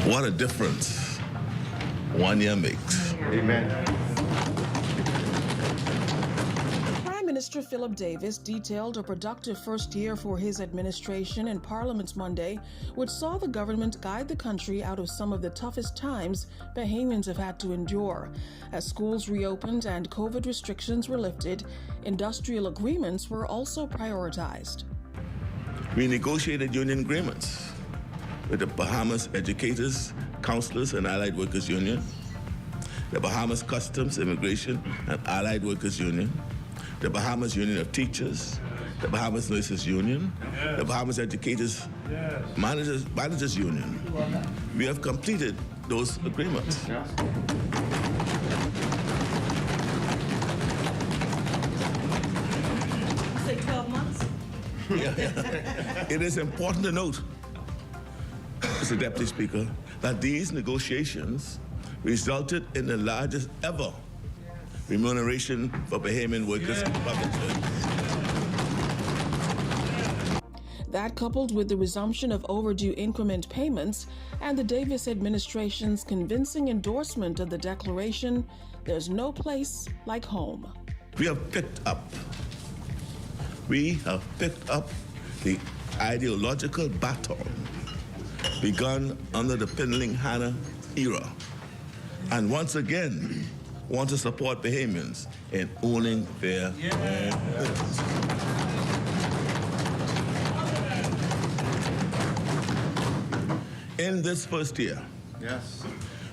What a difference 1 year makes. Amen. Prime Minister Philip Davis detailed a productive first year for his administration in Parliament Monday, which saw the government guide the country out of some of the toughest times Bahamians have had to endure. As schools reopened and COVID restrictions were lifted, industrial agreements were also prioritized. We negotiated union agreements with the Bahamas Educators, Counselors, and Allied Workers Union, the Bahamas Customs, Immigration, and Allied Workers Union, the Bahamas Union of Teachers, the Bahamas Nurses Union, the Bahamas Educators Managers Union. We have completed those agreements. Say 12 months? It is important to note, Mr. Deputy Speaker, that these negotiations resulted in the largest ever remuneration for Bahamian workers in public service. That, coupled with the resumption of overdue increment payments and the Davis administration's convincing endorsement of the declaration, there's no place like home. We have picked up the ideological baton begun under the Pinling-Hanna era, and once again want to support Bahamians in owning their homes. In this first year,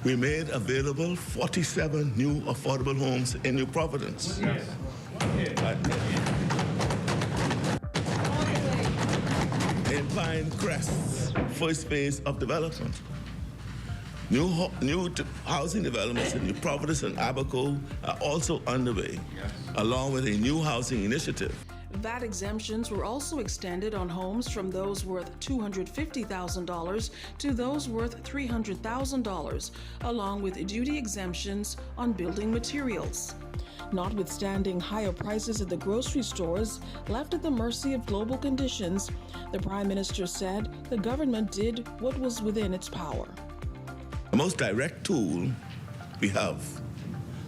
we made available 47 new affordable homes in New Providence. In Pine Crest's first phase of development. New housing developments in New Providence and Abaco are also underway, along with a new housing initiative. VAT exemptions were also extended on homes from those worth $250,000 to those worth $300,000, along with duty exemptions on building materials. Notwithstanding higher prices at the grocery stores left at the mercy of global conditions, the Prime Minister said the government did what was within its power. The most direct tool we have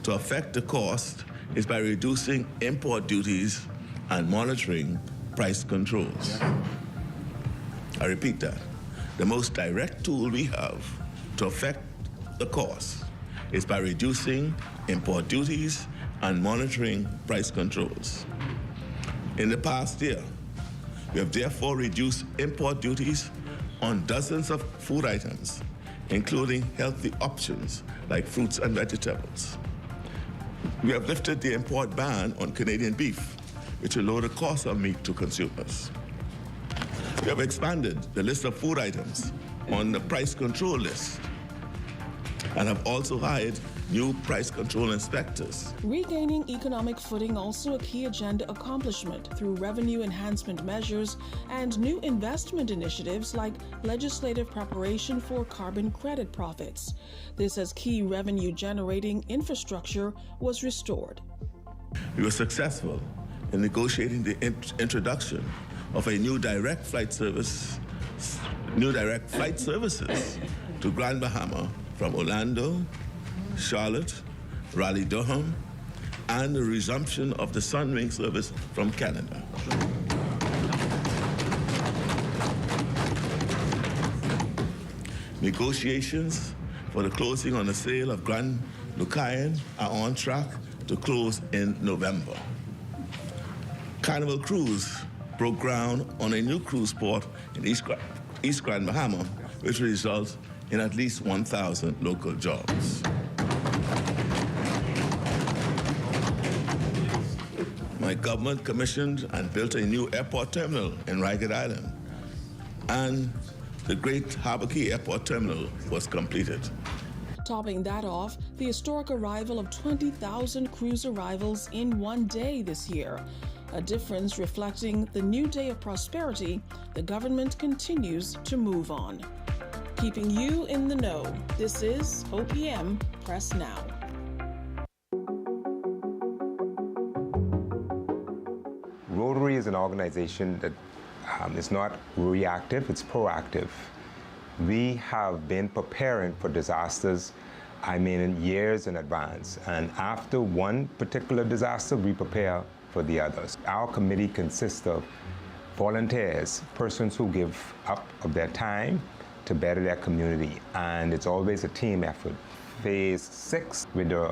to affect the cost is by reducing import duties and monitoring price controls. I repeat that. The most direct tool we have to affect the cost is by reducing import duties and monitoring price controls. In the past year, we have therefore reduced import duties on dozens of food items, including healthy options like fruits and vegetables. We have lifted the import ban on Canadian beef, which will lower the cost of meat to consumers. We have expanded the list of food items on the price control list and have also hired new price control inspectors. Regaining economic footing also a key agenda accomplishment through revenue enhancement measures and new investment initiatives like legislative preparation for carbon credit profits. This as key revenue generating infrastructure was restored. We were successful in negotiating the introduction of a new direct flight services to Grand Bahama from Orlando, Charlotte, Raleigh-Durham, and the resumption of the Sunwing service from Canada. Negotiations for the closing on the sale of Grand Lucayan are on track to close in November. Carnival Cruise broke ground on a new cruise port in East Grand Bahama, which will result in at least 1,000 local jobs. my government commissioned and built a new airport terminal in Ragged Island, and the Great Harbour Key Airport Terminal was completed. Topping that off, the historic arrival of 20,000 cruise arrivals in one day this year, a difference reflecting the new day of prosperity the government continues to move on. Keeping you in the know, this is OPM Press Now. Rotary is an organization that is not reactive, it's proactive. We have been preparing for disasters, in years in advance. And after one particular disaster, we prepare for the others. Our committee consists of volunteers, persons who give up of their time to better their community. And it's always a team effort. Phase 6 with the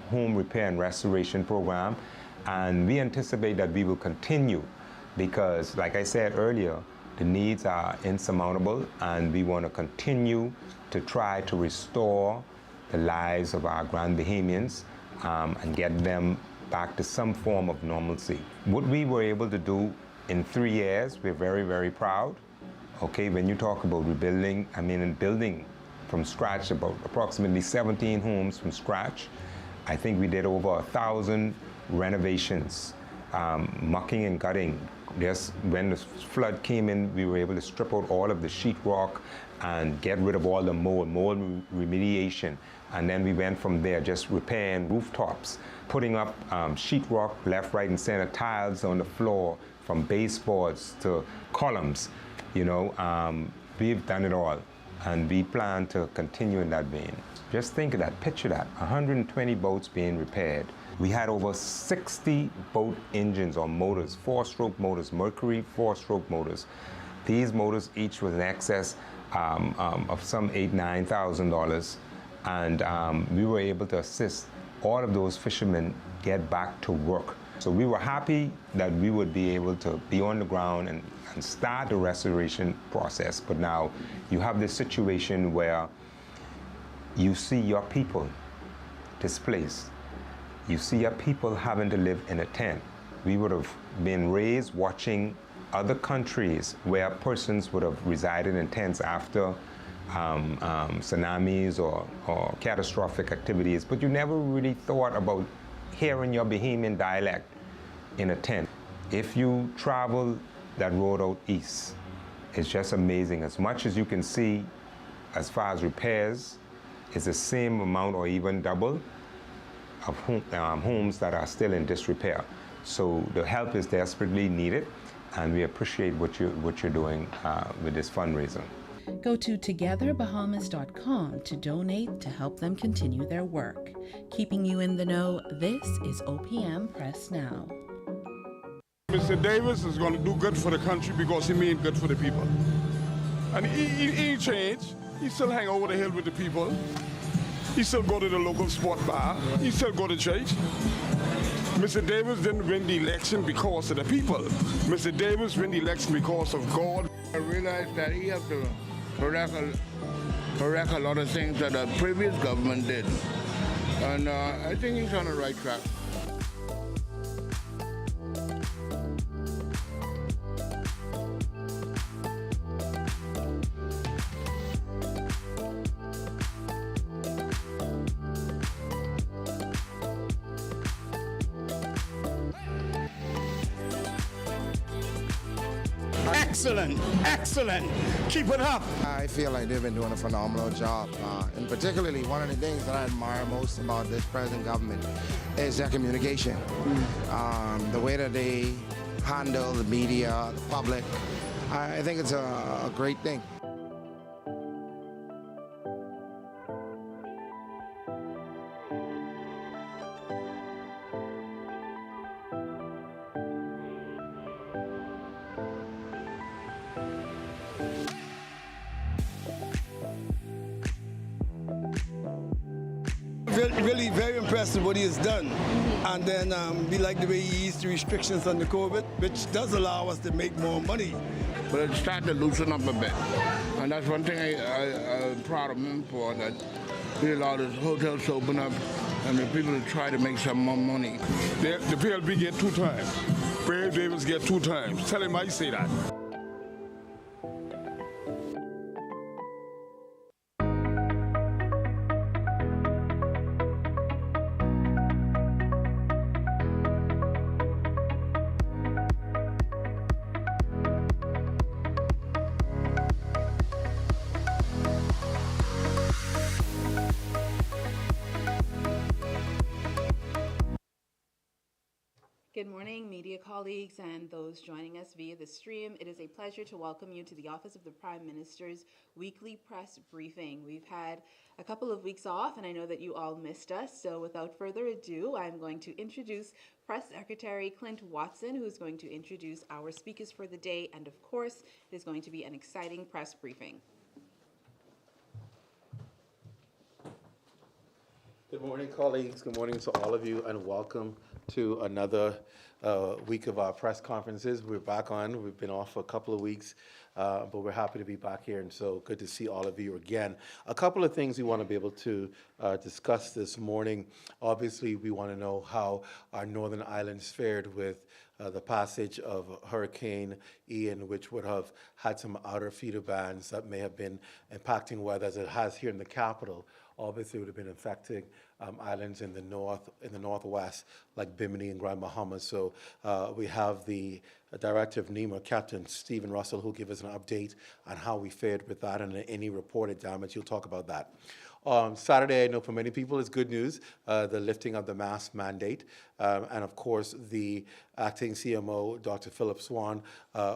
home repair and restoration program. And we anticipate that we will continue because, like I said earlier, the needs are insurmountable, and we want to continue to try to restore the lives of our Grand Bahamians and get them back to some form of normalcy. What we were able to do in 3 years, we're very, very proud. Okay, when you talk about rebuilding, and building from scratch, about approximately 17 homes from scratch. I think we did over 1,000 renovations, mucking and gutting. Just when the flood came in, we were able to strip out all of the sheetrock and get rid of all the mold remediation. And then we went from there, just repairing rooftops, putting up sheetrock left, right, and center, tiles on the floor, from baseboards to columns. We've done it all, and we plan to continue in that vein. Just think of that, picture that, 120 boats being repaired. We had over 60 boat engines or motors, 4-stroke motors, Mercury 4-stroke motors. These motors each was in excess of some $8,000, $9,000. And we were able to assist all of those fishermen get back to work. So we were happy that we would be able to be on the ground and start the restoration process. But now you have this situation where you see your people displaced. You see your people having to live in a tent. We would have been raised watching other countries where persons would have resided in tents after tsunamis or catastrophic activities, but you never really thought about hearing your Bahamian dialect in a tent. If you travel that road out east, it's just amazing. As much as you can see as far as repairs, it's the same amount or even double of homes that are still in disrepair. So the help is desperately needed, and we appreciate what you're doing with this fundraiser. Go to togetherbahamas.com to donate to help them continue their work. Keeping you in the know, this is OPM Press Now. Mr. Davis is going to do good for the country because he means good for the people. And he changed. He still hang over the hill with the people. He still go to the local sport bar. He still go to church. Mr. Davis didn't win the election because of the people. Mr. Davis win the election because of God. I realized that he have to correct a lot of things that the previous government did. And I think he's on the right track. Excellent. Keep it up. I feel like they've been doing a phenomenal job. And particularly, one of the things that I admire most about this present government is their communication. The way that they handle the media, the public. I think it's a great thing. Really very impressed with what he has done. And then we like the way he eased the restrictions on the COVID, which does allow us to make more money. But it started to loosen up a bit. And that's one thing I'm proud of him for, that he allowed his hotels to open up and the people try to make some more money. The PLP get 2 times. Brave Davis get 2 times. Tell him I say that. Good morning, media colleagues and those joining us via the stream. It is a pleasure to welcome you to the Office of the Prime Minister's weekly press briefing. We've had a couple of weeks off, and I know that you all missed us. So without further ado, I'm going to introduce Press Secretary Clint Watson, who is going to introduce our speakers for the day. And of course, it is going to be an exciting press briefing. Good morning, colleagues. Good morning to all of you, and welcome to another week of our press conferences. We're back on. We've been off for a couple of weeks, but we're happy to be back here, and so good to see all of you again. A couple of things we want to be able to discuss this morning. Obviously, we want to know how our northern islands fared with the passage of Hurricane Ian, which would have had some outer feeder bands that may have been impacting weather as it has here in the capital. Obviously, it would have been affecting islands in the northwest, like Bimini and Grand Bahama. So we have the Director of NEMA, Captain Stephen Russell, who'll give us an update on how we fared with that and any reported damage. He'll talk about that. Saturday, I know for many people, is good news, the lifting of the mask mandate. And of course, the acting CMO, Dr. Philip Swan,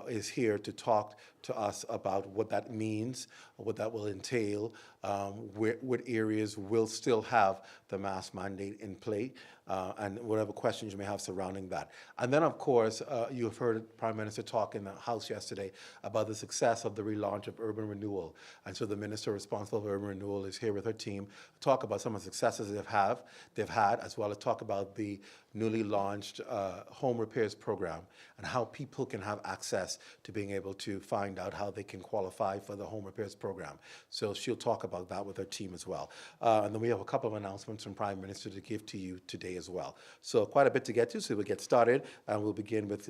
is here to talk to us about what that means, what that will entail, what areas will still have the mask mandate in play, and whatever questions you may have surrounding that. And then, of course, you have heard the Prime Minister talk in the House yesterday about the success of the relaunch of urban renewal. And so the Minister responsible for urban renewal is here with her team to talk about some of the successes they've had, as well as talk about the newly launched home repairs program and how people can have access to being able to find out how they can qualify for the home repairs program. So she'll talk about that with her team as well. And then we have a couple of announcements from Prime Minister to give to you today as well. So quite a bit to get to, so we'll get started, and we'll begin with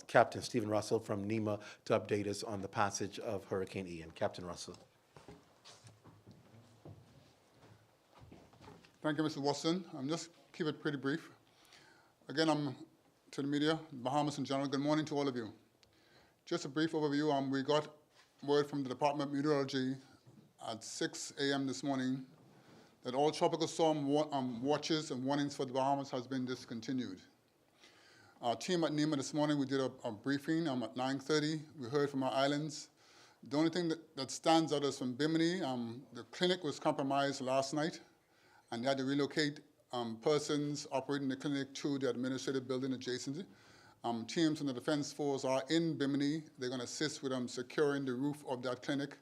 Captain Stephen Russell from NEMA to update us on the passage of Hurricane Ian. Captain Russell. Thank you, Mr. Watson. I'm just keep it pretty brief. Again, I'm to the media, Bahamas in general. Good morning to all of you. Just a brief overview. We got word from the Department of Meteorology at 6 a.m. this morning that all tropical storm watches and warnings for the Bahamas has been discontinued. Our team at NEMA this morning, we did a briefing at 9:30. We heard from our islands. The only thing that stands out is from Bimini. The clinic was compromised last night, and they had to relocate persons operating the clinic to the administrative building adjacent. Teams from the Defense Force are in Bimini. They're going to assist with securing the roof of that clinic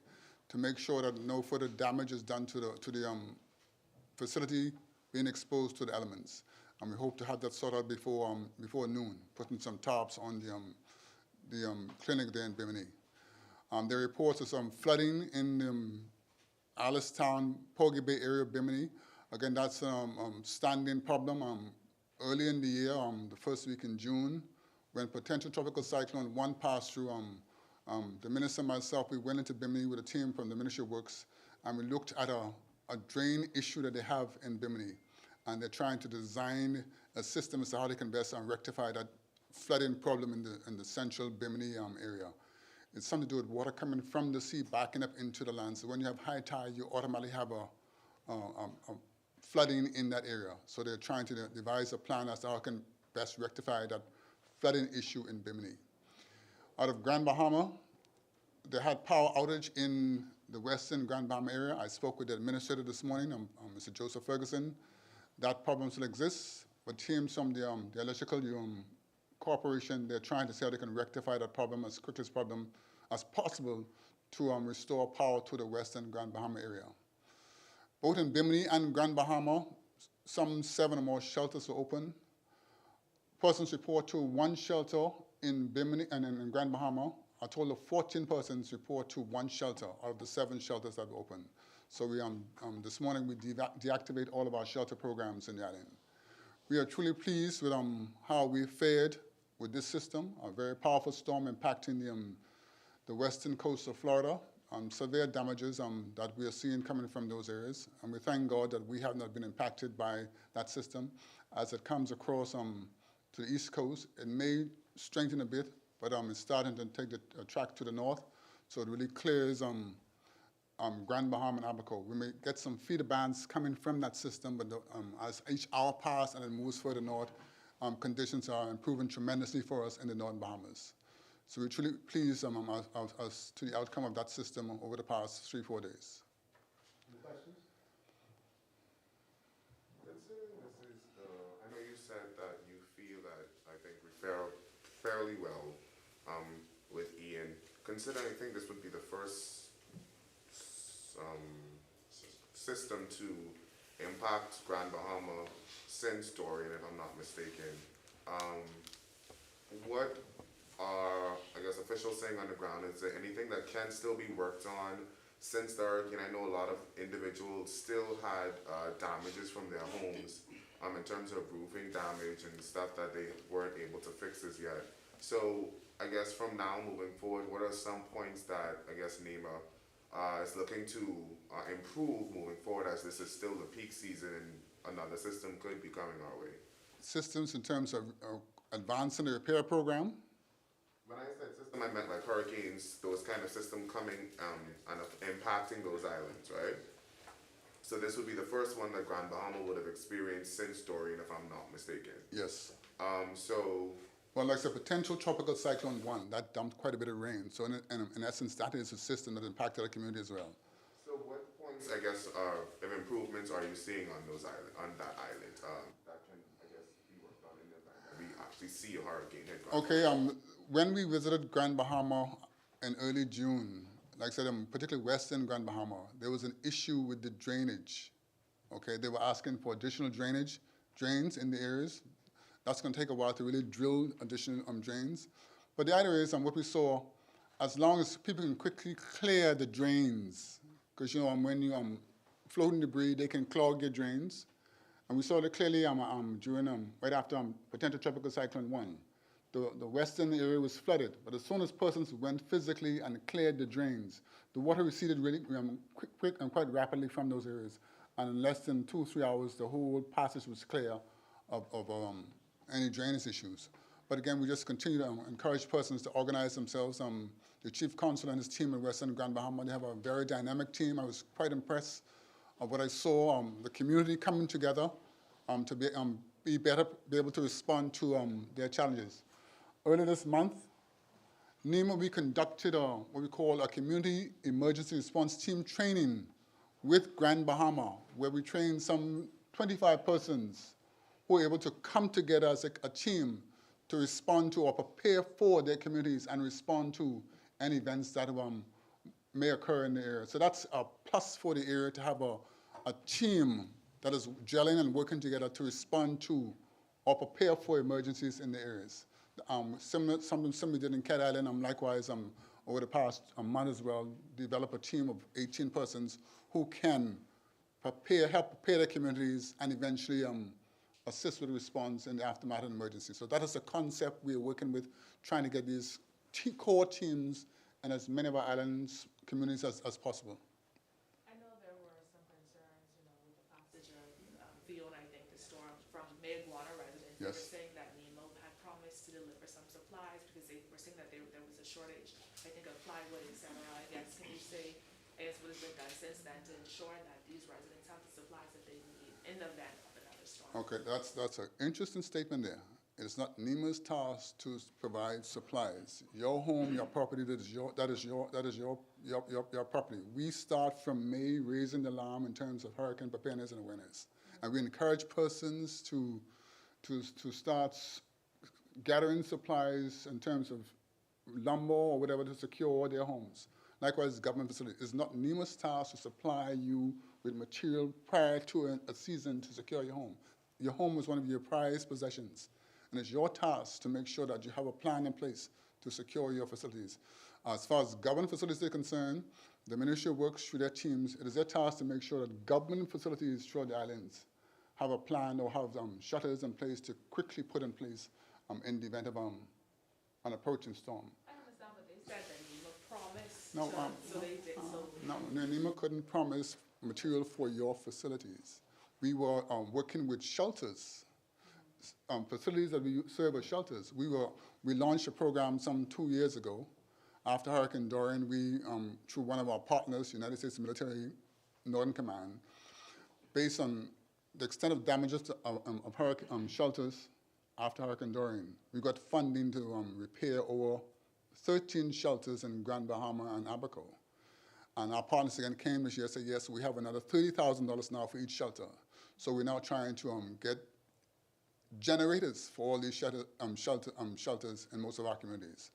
to make sure that no further damage is done to the facility being exposed to the elements. And we hope to have that sorted out before noon, putting some tarps on the clinic there in Bimini. There are reports of some flooding in Alistown, Porgy Bay area of Bimini. Again, that's a standing problem. Early in the year, the first week in June, when potential tropical cyclone 1 passed through, the minister and myself, we went into Bimini with a team from the Ministry of Works, and we looked at a drain issue that they have in Bimini. And they're trying to design a system as to how they can best rectify that flooding problem in the central Bimini area. It's something to do with water coming from the sea, backing up into the land. So when you have high tide, you automatically have a flooding in that area. So they're trying to devise a plan as to how they can best rectify that flooding issue in Bimini. Out of Grand Bahama, they had power outage in the western Grand Bahama area. I spoke with the administrator this morning, Mr. Joseph Ferguson. That problem still exists, but teams from the electrical corporation, they're trying to see how they can rectify that problem as quickly as possible to restore power to the western Grand Bahama area. Both in Bimini and Grand Bahama, some 7 or more shelters were open. Persons report to 1 shelter in Bimini and in Grand Bahama. A total of 14 persons report to 1 shelter out of the 7 shelters that were open. So this morning we deactivate all of our shelter programs in the island. We are truly pleased with how we fared with this system, a very powerful storm impacting the western coast of Florida, severe damages that we are seeing coming from those areas. And we thank God that we have not been impacted by that system. As it comes across to the east coast, it may strengthen a bit, but it's starting to take the track to the north, so it really clears Grand Bahama and Abaco. We may get some feeder bands coming from that system, but as each hour passes and it moves further north, conditions are improving tremendously for us in the Northern Bahamas. So we're truly pleased as to the outcome of that system over the past 3-4 days. Any questions? Considering this is I know you said that you feel that I think we fared fairly well with Ian. Considering I think this would be the first system to impact Grand Bahama since Dorian, if I'm not mistaken. What are, I guess, officials saying on the ground? Is there anything that can still be worked on since the hurricane? I know a lot of individuals still had damages from their homes in terms of roofing damage and stuff that they weren't able to fix as yet. So I guess from now moving forward, what are some points that I guess NEMA is looking to improve moving forward, as this is still the peak season and another system could be coming our way? Systems in terms of advancing the repair program. When I said system, I meant like hurricanes, those kind of system coming and impacting those islands, right? So this would be the first one that Grand Bahama would have experienced since Dorian, if I'm not mistaken. Yes. Well, like the potential tropical cyclone 1, that dumped quite a bit of rain. So in essence, that is a system that impacted our community as well. So what points, I guess, of improvements are you seeing on that island that can, I guess, be worked on in the event that we actually see a hurricane hit Grand Okay, when we visited Grand Bahama in early June, like I said, particularly western Grand Bahama, there was an issue with the drainage. Okay, they were asking for additional drains in the areas. That's going to take a while to really drill additional drains. But the idea is, what we saw, as long as people can quickly clear the drains, because when you floating debris, they can clog your drains. And we saw that clearly during right after potential tropical cyclone 1. The western area was flooded, but as soon as persons went physically and cleared the drains, the water receded really quick and quite rapidly from those areas. And in less than 2-3 hours, the whole passage was clear of any drainage issues. But again, we just continue to encourage persons to organize themselves. The chief counsel and his team at Western Grand Bahama, they have a very dynamic team. I was quite impressed of what I saw, the community coming together to be able to respond to their challenges. Earlier this month, NEMA, we conducted what we call a community emergency response team training with Grand Bahama, where we trained some 25 persons who were able to come together as a team to respond to or prepare for their communities and respond to any events that may occur in the area. So that's a plus for the area to have a team that is gelling and working together to respond to or prepare for emergencies in the areas. Something similar we did in Cat Island, likewise over the past month as well, develop a team of 18 persons who can help prepare their communities and eventually assist with the response in the aftermath of an emergency. So that is the concept we are working with, trying to get these core teams in as many of our islands communities as possible. I know there were some concerns, with the passage of Fiona, I think, the storm from Mayaguana residents. Yes. They were saying that NEMA had promised to deliver some supplies because they were saying that there was a shortage, I think, of plywood, et cetera. I guess, can you say, what has been done since then to ensure that these residents have the supplies that they need in the event of another storm? Okay, that's an interesting statement there. It is not NEMA's task to provide supplies. Your home, your property, that is your property. We start from May raising the alarm in terms of hurricane preparedness and awareness, and we encourage persons to start gathering supplies in terms of lumber or whatever to secure their homes. Likewise, government facilities. It's not NEMA's task to supply you with material prior to a season to secure your home. Your home is one of your prized possessions, and it's your task to make sure that you have a plan in place to secure your facilities. As far as government facilities are concerned, The Ministry of Works, through their teams, it is their task to make sure that government facilities throughout the islands have a plan or have shutters in place to quickly put in place in the event of an approaching storm. I understand, but they said that NEMA promised, No, so they did, so. No, NEMA couldn't promise material for your facilities. We were working with shelters, facilities that we serve as shelters. We launched a program some 2 years ago. After Hurricane Dorian, we, through one of our partners, United States Military Northern Command, based on the extent of damages of hurricane shelters after Hurricane Dorian, we got funding to repair over 13 shelters in Grand Bahama and Abaco. And our partners again came this year and said, yes, we have another $30,000 now for each shelter. So we're now trying to get generators for all these shelters in most of our communities.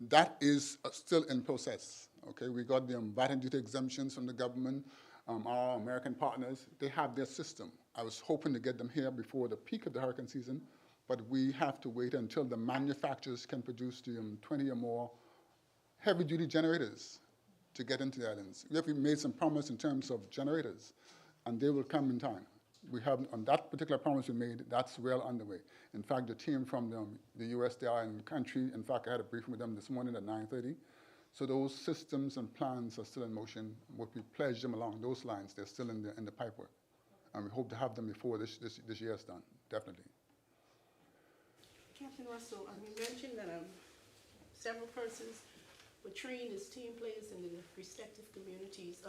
That is still in process, okay? We got the VAT and duty exemptions from the government. Our American partners, they have their system. I was hoping to get them here before the peak of the hurricane season, but we have to wait until the manufacturers can produce the 20 or more heavy-duty generators to get into the islands. We have made some promise in terms of generators, and they will come in time. We have, on that particular promise we made, that's well underway. In fact, the team from the US, they are in the country. In fact, I had a briefing with them this morning at 9:30. So those systems and plans are still in motion. What we pledged them along those lines, they're still in the pipework. And we hope to have them before this year is done, definitely. Captain Russell, you mentioned that several persons were trained as team players in the respective communities.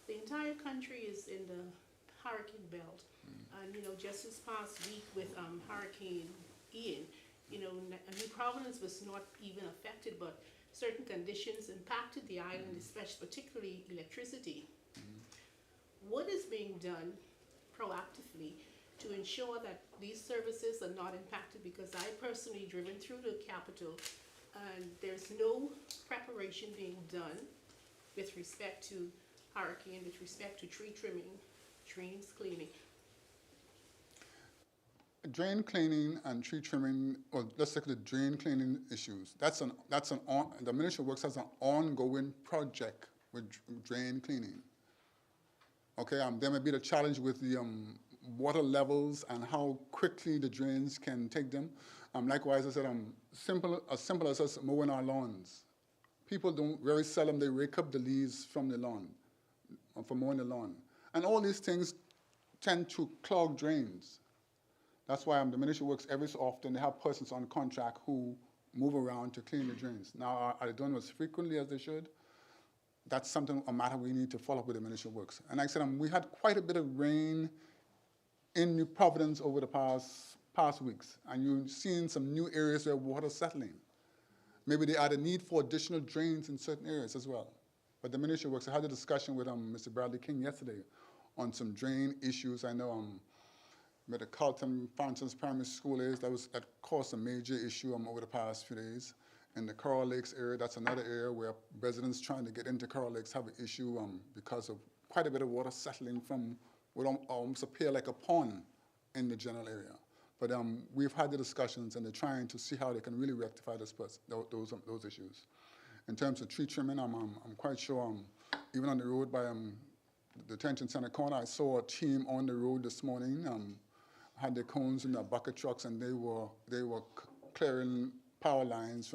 The entire country is in the hurricane belt. And, just this past week with Hurricane Ian, New Providence was not even affected, but certain conditions impacted the island, especially particularly electricity. What is being done proactively to ensure that these services are not impacted? Because I personally driven through the capital and there's no preparation being done with respect to hurricane, with respect to tree trimming, drains cleaning. Drain cleaning and tree trimming, or let's look at the drain cleaning issues. The Ministry of Works has an ongoing project with drain cleaning. Okay, there may be the challenge with the water levels and how quickly the drains can take them. Likewise, I said, as simple as us mowing our lawns. People very seldom, they rake up the leaves from the lawn, from mowing the lawn. And all these things tend to clog drains. That's why the Ministry of Works, every so often, they have persons on contract who move around to clean the drains. Now, are they doing as frequently as they should? That's a matter we need to follow up with the Ministry of Works. And like I said, we had quite a bit of rain in New Providence over the past weeks, and you've seen some new areas where water's settling. Maybe they had a need for additional drains in certain areas as well. But the Ministry of Works, I had a discussion with Mr. Bradley King yesterday on some drain issues. I know where the Carlton Fountains Primary School that caused a major issue over the past few days. In the Coral Lakes area, that's another area where residents trying to get into Coral Lakes have an issue because of quite a bit of water settling from what almost appear like a pond in the general area. But we've had the discussions, and they're trying to see how they can really rectify those issues. In terms of tree trimming, I'm quite sure, even on the road by the detention center corner, I saw a team on the road this morning, had their cones in their bucket trucks, and they were clearing power lines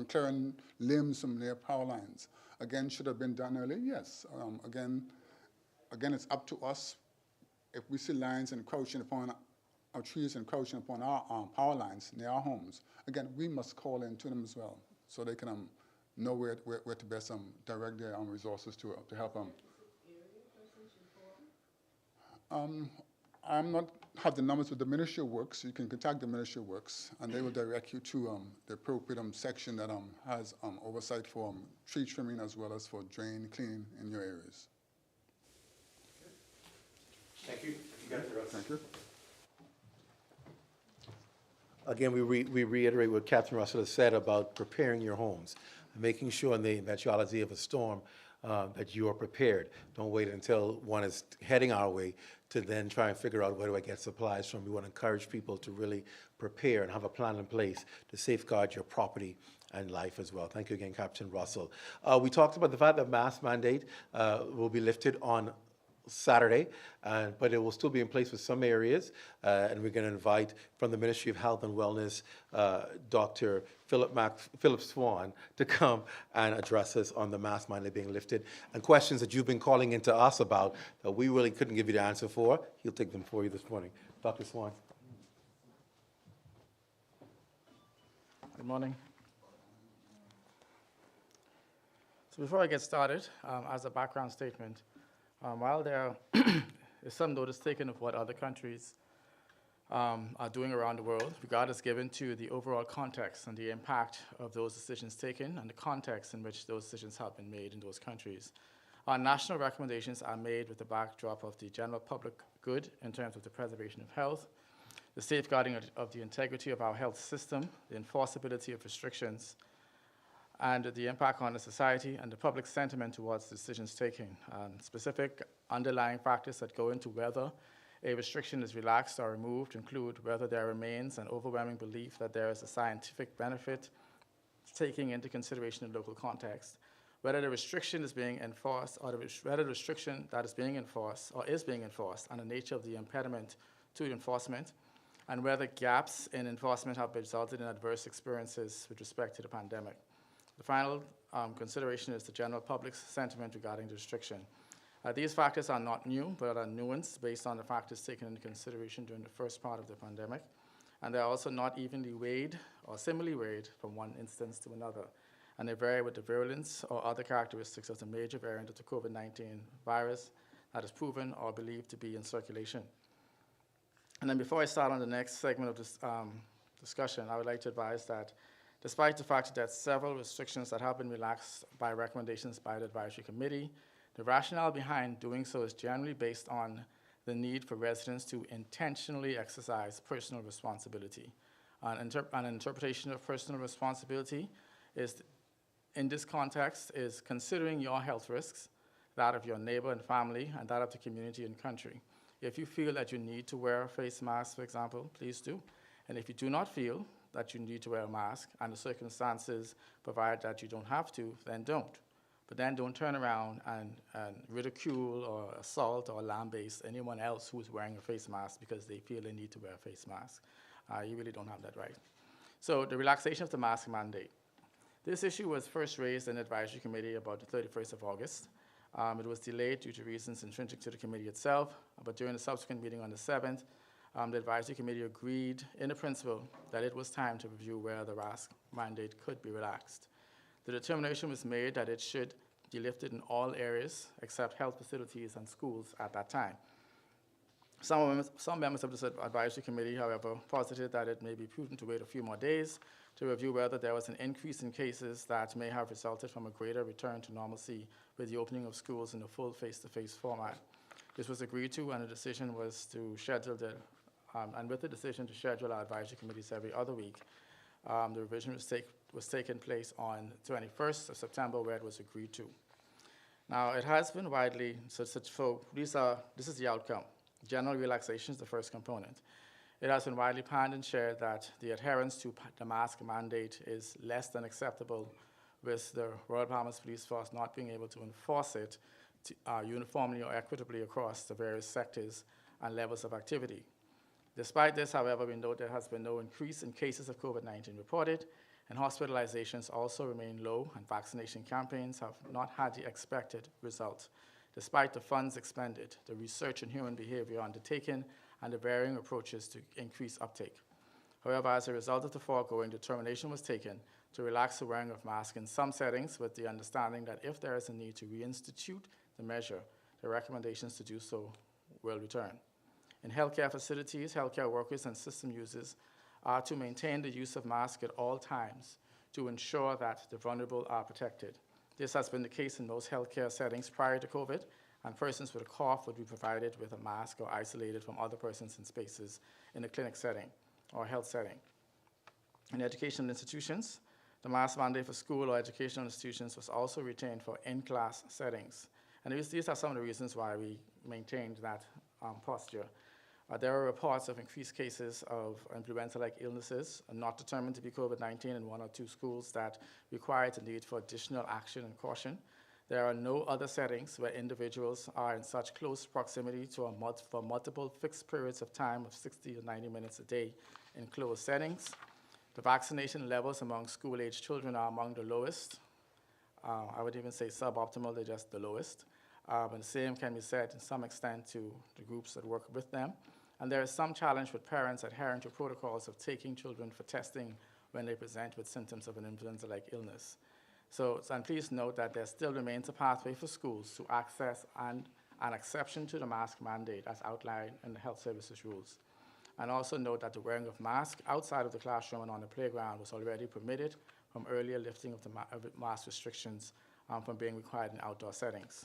clearing limbs from their power lines. Again, should have been done earlier? Yes. Again, it's up to us. If we see lines encroaching upon our trees, encroaching upon our power lines near our homes, again, we must call in to them as well, so they can know where to best direct their resources to help them. I'm not have the numbers with the Ministry of Works. You can contact the Ministry of Works, and they will direct you to the appropriate section that has oversight for tree trimming as well as for drain cleaning in your areas. Thank you. Thank you. Again, we reiterate what Captain Russell has said about preparing your homes, making sure in the eventuality of a storm that you are prepared. Don't wait until one is heading our way to then try and figure out where do I get supplies from. We want to encourage people to really prepare and have a plan in place to safeguard your property and life as well. Thank you again, Captain Russell. We talked about the fact that mask mandate will be lifted on Saturday, but it will still be in place for some areas. And we're going to invite from the Ministry of Health and Wellness, Dr. Philip Swan to come and address us on the mask mandate being lifted and questions that you've been calling into us about that we really couldn't give you the answer for. He'll take them for you this morning. Dr. Swan. Good morning. So before I get started, as a background statement, while there is some notice taken of what other countries are doing around the world, regard is given to the overall context and the impact of those decisions taken and the context in which those decisions have been made in those countries. Our national recommendations are made with the backdrop of the general public good in terms of the preservation of health, the safeguarding of the integrity of our health system, the enforceability of restrictions, and the impact on the society and the public sentiment towards decisions taken. Specific underlying factors that go into whether a restriction is relaxed or removed include whether there remains an overwhelming belief that there is a scientific benefit taking into consideration the local context, whether the restriction is being enforced or whether the restriction that is being enforced or is being enforced and the nature of the impediment to the enforcement, and whether gaps in enforcement have resulted in adverse experiences with respect to the pandemic. The final consideration is the general public's sentiment regarding the restriction. These factors are not new, but are nuanced based on the factors taken into consideration during the first part of the pandemic, and they are also not evenly weighed or similarly weighed from one instance to another, and they vary with the virulence or other characteristics of the major variant of the COVID-19 virus that is proven or believed to be in circulation. And then before I start on the next segment of this discussion, I would like to advise that despite the fact that several restrictions that have been relaxed by recommendations by the advisory committee, the rationale behind doing so is generally based on the need for residents to intentionally exercise personal responsibility. An interpretation of personal responsibility is, in this context, is considering your health risks, that of your neighbor and family, and that of the community and country. If you feel that you need to wear a face mask, for example, please do. And if you do not feel that you need to wear a mask and the circumstances provide that you don't have to, then don't. But then don't turn around and ridicule or assault or lambaste anyone else who's wearing a face mask because they feel they need to wear a face mask. You really don't have that right. So the relaxation of the mask mandate. This issue was first raised in the advisory committee about the 31st of August. It was delayed due to reasons intrinsic to the committee itself, but during the subsequent meeting on the 7th, the advisory committee agreed in the principle that it was time to review where the mask mandate could be relaxed. The determination was made that it should be lifted in all areas except health facilities and schools at that time. Some members of this advisory committee, however, posited that it may be prudent to wait a few more days to review whether there was an increase in cases that may have resulted from a greater return to normalcy with the opening of schools in a full face-to-face format. This was agreed to, and the decision was to schedule and with the decision to schedule our advisory committees every other week, the revision was taken place on 21st of September, where it was agreed to. Now, it has been widely, this is the outcome. General relaxation is the first component. It has been widely panned and shared that the adherence to the mask mandate is less than acceptable, with the Royal Bahamas Police Force not being able to enforce it uniformly or equitably across the various sectors and levels of activity. Despite this, however, we know there has been no increase in cases of COVID-19 reported, and hospitalizations also remain low, and vaccination campaigns have not had the expected result, despite the funds expended, the research in human behavior undertaken, and the varying approaches to increase uptake. However, as a result of the foregoing, determination was taken to relax the wearing of masks in some settings, with the understanding that if there is a need to reinstitute the measure, the recommendations to do so will return. In healthcare facilities, healthcare workers and system users are to maintain the use of masks at all times to ensure that the vulnerable are protected. This has been the case in most healthcare settings prior to COVID, and persons with a cough would be provided with a mask or isolated from other persons in spaces in a clinic setting or health setting. In educational institutions, the mask mandate for school or educational institutions was also retained for in-class settings. And these are some of the reasons why we maintained that posture. There are reports of increased cases of influenza-like illnesses not determined to be COVID-19 in 1 or 2 schools that require the need for additional action and caution. There are no other settings where individuals are in such close proximity to for multiple fixed periods of time of 60 or 90 minutes a day in closed settings. The vaccination levels among school-age children are among the lowest. I would even say suboptimal, they're just the lowest. And the same can be said to some extent to the groups that work with them. And there is some challenge with parents adhering to protocols of taking children for testing when they present with symptoms of an influenza-like illness. And please note that there still remains a pathway for schools to access and an exception to the mask mandate as outlined in the health services rules. And also note that the wearing of masks outside of the classroom and on the playground was already permitted from earlier lifting of the mask restrictions from being required in outdoor settings.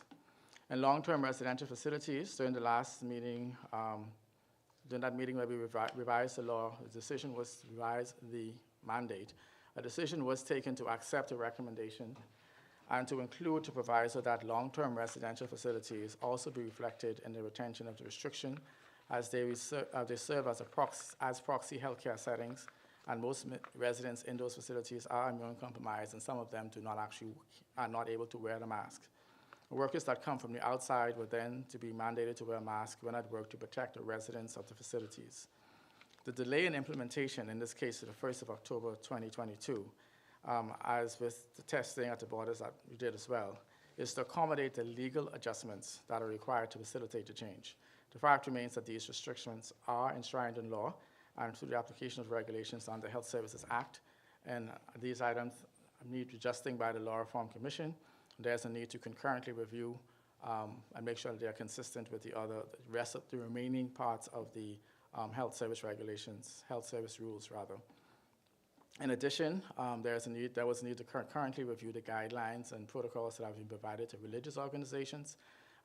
In long-term residential facilities, during the last meeting, during that meeting where we revised the law, the decision was to revise the mandate. A decision was taken to accept a recommendation and to include the proviso that long-term residential facilities also be reflected in the retention of the restriction as they serve as proxy healthcare settings, and most residents in those facilities are immunocompromised, and some of them are not able to wear the mask. Workers that come from the outside were then to be mandated to wear a mask when at work to protect the residents of the facilities. The delay in implementation, in this case to the 1st of October 2022, as with the testing at the borders that we did as well, is to accommodate the legal adjustments that are required to facilitate the change. The fact remains that these restrictions are enshrined in law and through the application of regulations under the Health Services Act, and these items need adjusting by the Law Reform Commission. There's a need to concurrently review and make sure that they're consistent with the rest of the remaining parts of the health service regulations, health service rules rather. In addition, there was a need to currently review the guidelines and protocols that have been provided to religious organizations,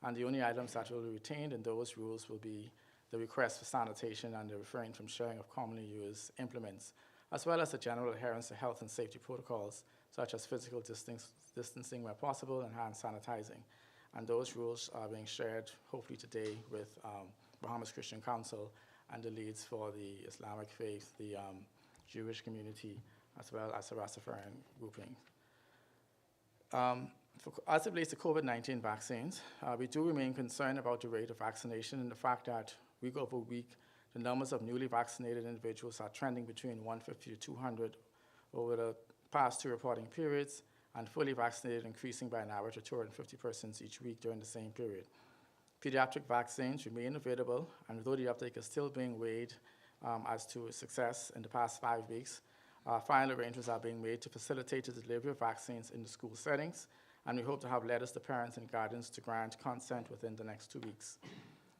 and the only items that will be retained in those rules will be the request for sanitation and the refrain from sharing of commonly used implements, as well as the general adherence to health and safety protocols, such as physical distancing where possible and hand sanitizing. And those rules are being shared, hopefully today, with Bahamas Christian Council and the leads for the Islamic faith, the Jewish community, as well as the Rastafarian grouping. As it relates to COVID-19 vaccines, we do remain concerned about the rate of vaccination and the fact that week over week, the numbers of newly vaccinated individuals are trending between 150 to 200 over the past 2 reporting periods, and fully vaccinated increasing by an average of 250 persons each week during the same period. Pediatric vaccines remain available, and though the uptake is still being weighed as to success in the past 5 weeks, final arrangements are being made to facilitate the delivery of vaccines in the school settings, and we hope to have letters to parents and guardians to grant consent within the next 2 weeks.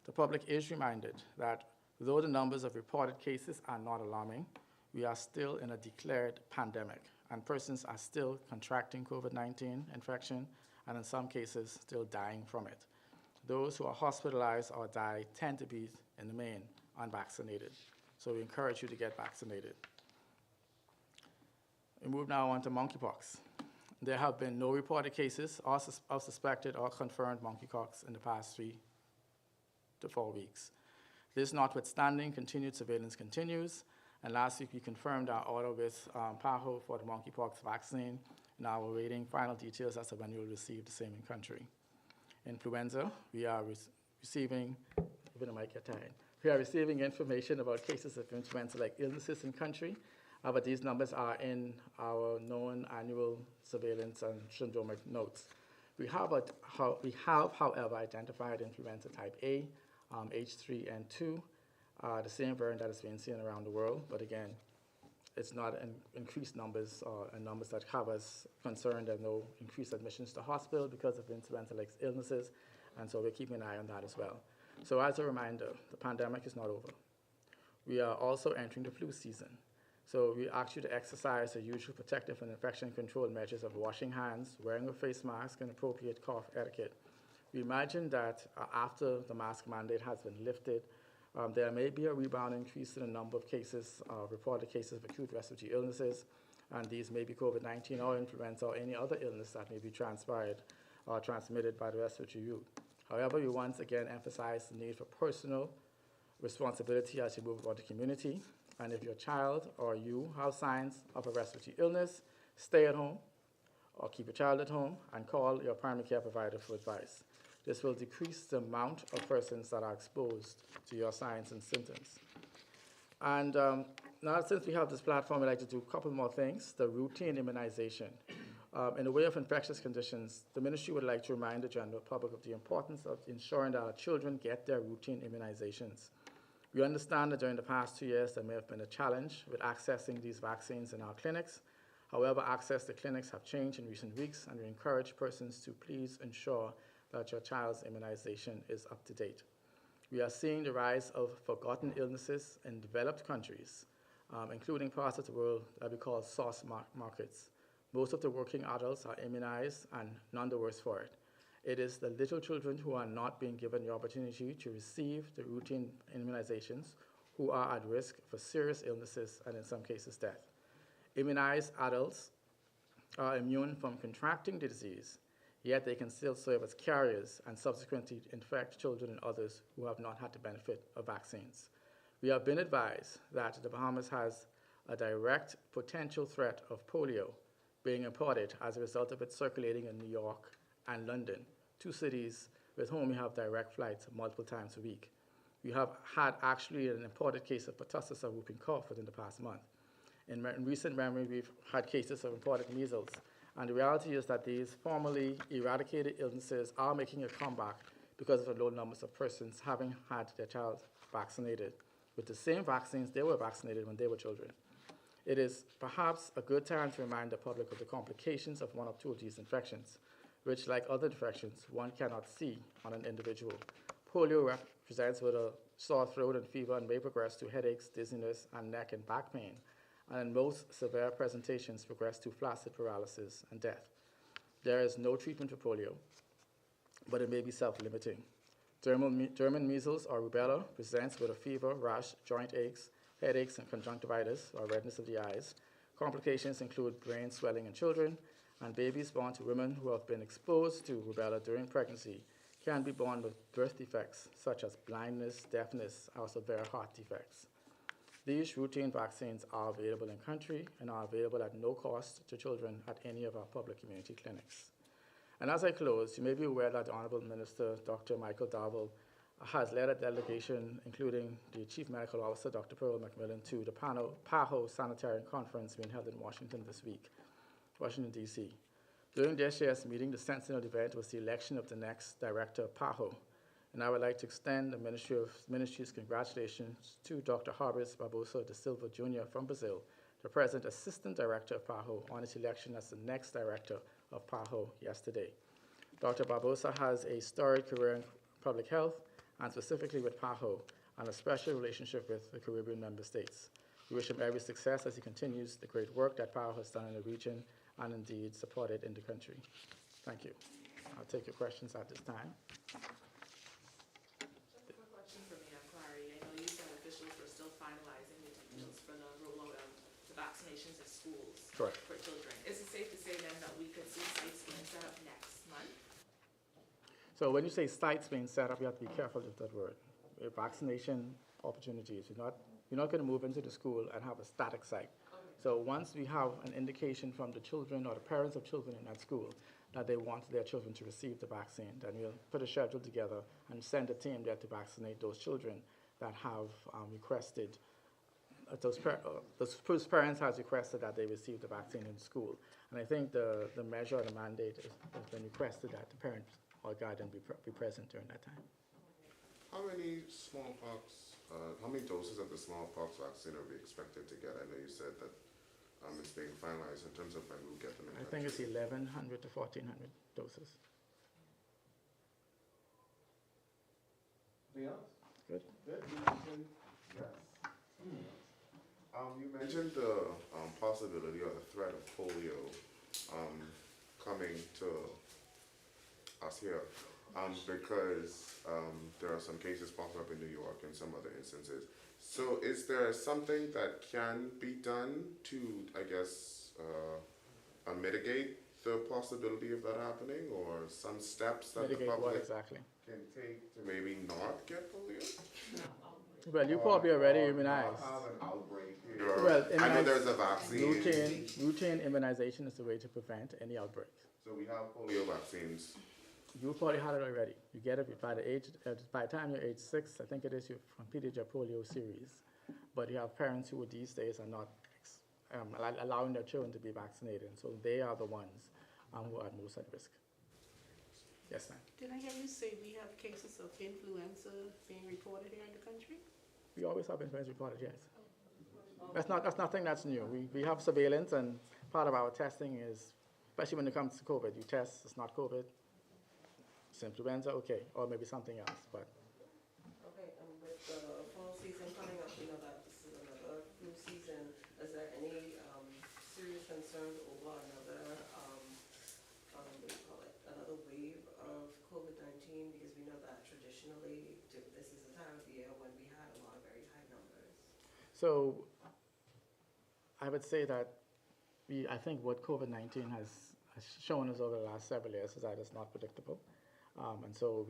The public is reminded that though the numbers of reported cases are not alarming, we are still in a declared pandemic, and persons are still contracting COVID-19 infection, and in some cases, still dying from it. Those who are hospitalized or die tend to be, in the main, unvaccinated. So we encourage you to get vaccinated. We move now on to monkeypox. There have been no reported cases of suspected or confirmed monkeypox in the past 3 to 4 weeks. This notwithstanding, continued surveillance continues, and last week we confirmed our order with PAHO for the monkeypox vaccine. Now we're awaiting final details as to when we will receive the same in country. Influenza, we are receiving information about cases of influenza-like illnesses in country, but these numbers are in our known annual surveillance and syndromic notes. We have, however, identified influenza type A, H3N2, the same variant that is being seen around the world, but again, it's not in increased numbers or numbers that have us concerned. There's no increased admissions to hospital because of influenza-like illnesses, and so we're keeping an eye on that as well. So as a reminder, the pandemic is not over. We are also entering the flu season. So we ask you to exercise the usual protective and infection control measures of washing hands, wearing a face mask, and appropriate cough etiquette. We imagine that after the mask mandate has been lifted, there may be a rebound increase in the number of cases, reported cases of acute respiratory illnesses, and these may be COVID-19 or influenza or any other illness that may be transpired or transmitted by the respiratory route. However, we once again emphasize the need for personal responsibility as you move about the community. And if your child or you have signs of a respiratory illness, stay at home or keep your child at home and call your primary care provider for advice. This will decrease the amount of persons that are exposed to your signs and symptoms. And now, since we have this platform, I'd like to do a couple more things. The routine immunization. In the way of infectious conditions, the ministry would like to remind the general public of the importance of ensuring that our children get their routine immunizations. We understand that during the past 2 years, there may have been a challenge with accessing these vaccines in our clinics. However, access to clinics have changed in recent weeks, and we encourage persons to please ensure that your child's immunization is up to date. We are seeing the rise of forgotten illnesses in developed countries, including parts of the world that we call source markets. Most of the working adults are immunized and none the worse for it. It is the little children who are not being given the opportunity to receive the routine immunizations who are at risk for serious illnesses and in some cases death. Immunized adults are immune from contracting the disease, yet they can still serve as carriers and subsequently infect children and others who have not had the benefit of vaccines. We have been advised that the Bahamas has a direct potential threat of polio being imported as a result of it circulating in New York and London, 2 cities with whom we have direct flights multiple times a week. We have had actually an imported case of pertussis or whooping cough within the past month. In recent memory, we've had cases of imported measles. And the reality is that these formerly eradicated illnesses are making a comeback because of the low numbers of persons having had their child vaccinated with the same vaccines they were vaccinated when they were children. It is perhaps a good time to remind the public of the complications of 1 or 2 of these infections, which, like other infections, one cannot see on an individual. Polio presents with a sore throat and fever and may progress to headaches, dizziness, and neck and back pain. And in most severe presentations progress to flaccid paralysis and death. There is no treatment for polio, but it may be self-limiting. German measles or rubella presents with a fever, rash, joint aches, headaches, and conjunctivitis or redness of the eyes. Complications include brain swelling in children, and babies born to women who have been exposed to rubella during pregnancy can be born with birth defects such as blindness, deafness, or severe heart defects. These routine vaccines are available in country and are available at no cost to children at any of our public community clinics. And as I close, you may be aware that the Honorable Minister, Dr. Michael Darville, has led a delegation, including the Chief Medical Officer, Dr. Pearl McMillan, to the PAHO Sanitarian Conference being held in Washington this week, Washington, D.C. During this year's meeting, the sentinel event was the election of the next director of PAHO. And I would like to extend the Ministry's congratulations to Dr. Horace Barbosa da Silva Jr. from Brazil, the present Assistant Director of PAHO, on his election as the next director of PAHO yesterday. Dr. Barbosa has a storied career in public health, and specifically with PAHO, and a special relationship with the Caribbean member states. We wish him every success as he continues the great work that PAHO has done in the region and indeed supported in the country. Thank you. I'll take your questions at this time. Vaccinations in schools Correct. For children. Is it safe to say then that we could see sites being set up next month? So when you say sites being set up, you have to be careful with that word. Vaccination opportunities. You're not going to move into the school and have a static site. Okay. So once we have an indication from the children or the parents of children in that school that they want their children to receive the vaccine, then we'll put a schedule together and send a team there to vaccinate those children that have requested those parents has requested that they receive the vaccine in school. And I think the measure or the mandate has been requested that the parent or guardian be present during that time. How many how many doses of the smallpox vaccine are we expected to get? I know you said that it's being finalized in terms of when we'll get them in I think it's 1,100 to 1,400 doses. Anything else? Good. Good. Yes. You mentioned the possibility or the threat of polio coming to us here because there are some cases popping up in New York and some other instances. So is there something that can be done to, I guess, mitigate the possibility of that happening, or some steps that mitigate the public what exactly? can take to maybe not get polio? Well, you probably already immunized. Have an outbreak here. Well, I know there's a vaccine. Routine immunization is the way to prevent any outbreak. So we have polio vaccines. You probably had it already. You get it by the time you're age 6, I think it is, you've completed your polio series. But you have parents who these days are not allowing their children to be vaccinated. So they are the ones who are most at risk. Yes, ma'am. Did I hear you say we have cases of influenza being reported here in the country? We always have influenza reported, yes. That's nothing that's new. We have surveillance, and part of our testing is, especially when it comes to COVID, you test, it's not COVID, it's influenza, okay, or maybe something else, but. Okay, and with the fall season coming up, we know that this is another flu season. Is there any serious concerns over another, what do you call it, another wave of COVID-19? Because we know that traditionally, this is a time of year when we had a lot of very high numbers. So I would say that I think what COVID-19 has shown us over the last several years is that it's not predictable. And so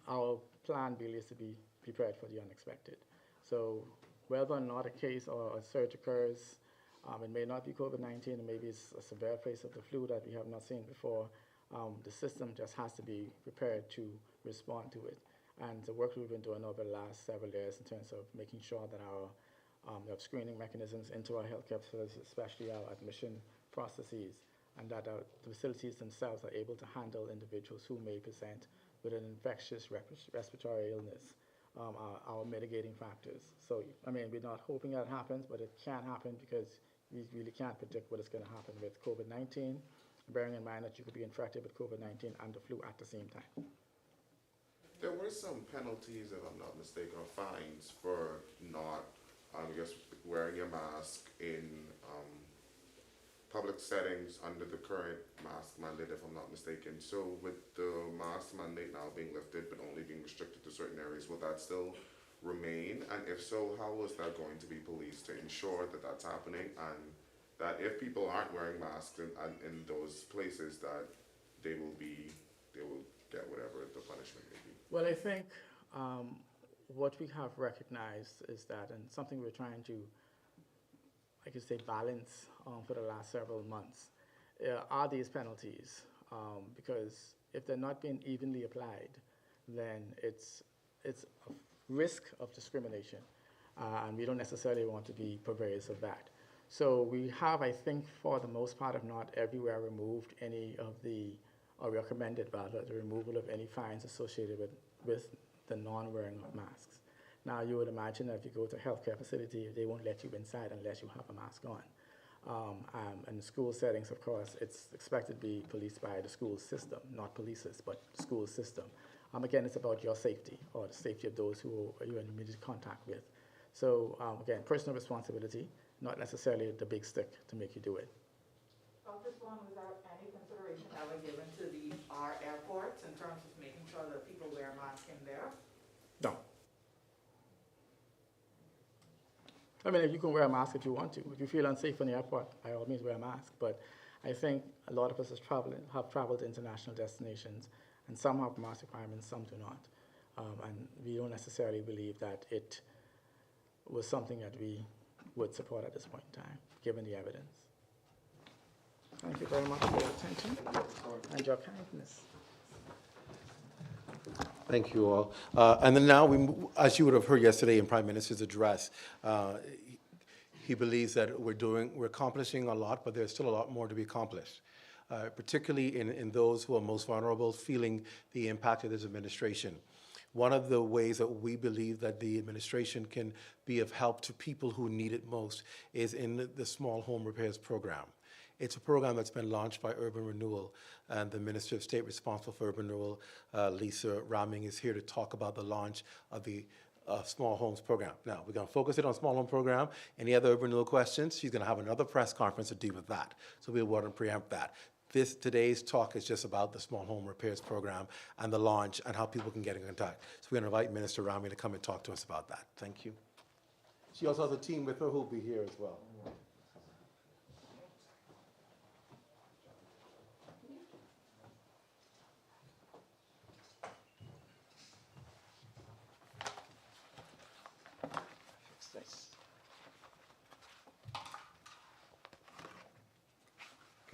our plan really is to be prepared for the unexpected. So whether or not a case or a surge occurs, it may not be COVID-19, and maybe it's a severe case of the flu that we have not seen before. The system just has to be prepared to respond to it. And the work we've been doing over the last several years in terms of making sure that we have screening mechanisms into our healthcare facilities, especially our admission processes, and that the facilities themselves are able to handle individuals who may present with an infectious respiratory illness, our mitigating factors. So, I mean, we're not hoping that happens, but it can happen because we really can't predict what is going to happen with COVID-19, bearing in mind that you could be infected with COVID-19 and the flu at the same time. There were some penalties, if I'm not mistaken, or fines for not, I guess, wearing your mask in public settings under the current mask mandate, if I'm not mistaken. So with the mask mandate now being lifted but only being restricted to certain areas, will that still remain? And if so, how is that going to be policed to ensure that that's happening, and that if people aren't wearing masks in those places, that they will get whatever the punishment may be? Well, I think what we have recognized is that, and something we're trying to, I could say, balance for the last several months, are these penalties. Because if they're not being evenly applied, then it's a risk of discrimination, and we don't necessarily want to be purveyors of that. So we have, I think, for the most part, if not everywhere, removed any of or recommended rather, the removal of any fines associated with the non-wearing of masks. Now, you would imagine that if you go to a healthcare facility, they won't let you inside unless you have a mask on. In school settings, of course, it's expected to be policed by the school system, not polices, but the school system. Again, it's about your safety or the safety of those who you're in immediate contact with. So, again, personal responsibility, not necessarily the big stick to make you do it. Of this one, was there any consideration ever given to our airports in terms of making sure that people wear masks in there? No. I mean, you can wear a mask if you want to. If you feel unsafe in the airport, by all means wear a mask. But I think a lot of us have traveled to international destinations, and some have mask requirements, some do not. And we don't necessarily believe that it was something that we would support at this point in time, given the evidence. Thank you very much for your attention and your kindness. Thank you all. And then now, as you would have heard yesterday in Prime Minister's address, he believes that we're accomplishing a lot, but there's still a lot more to be accomplished, particularly in those who are most vulnerable, feeling the impact of this administration. One of the ways that we believe that the administration can be of help to people who need it most is in the Small Home Repairs Program. It's a program that's been launched by Urban Renewal, and the Minister of State responsible for Urban Renewal, Lisa Raming, is here to talk about the launch of the Small Homes Program. Now, we're going to focus it on Small Home Program. Any other Urban Renewal questions? She's going to have another press conference to deal with that, so we'll want to preempt that. Today's talk is just about the Small Home Repairs Program and the launch and how people can get in contact. So we're going to invite Minister Raming to come and talk to us about that. Thank you. She also has a team with her who will be here as well.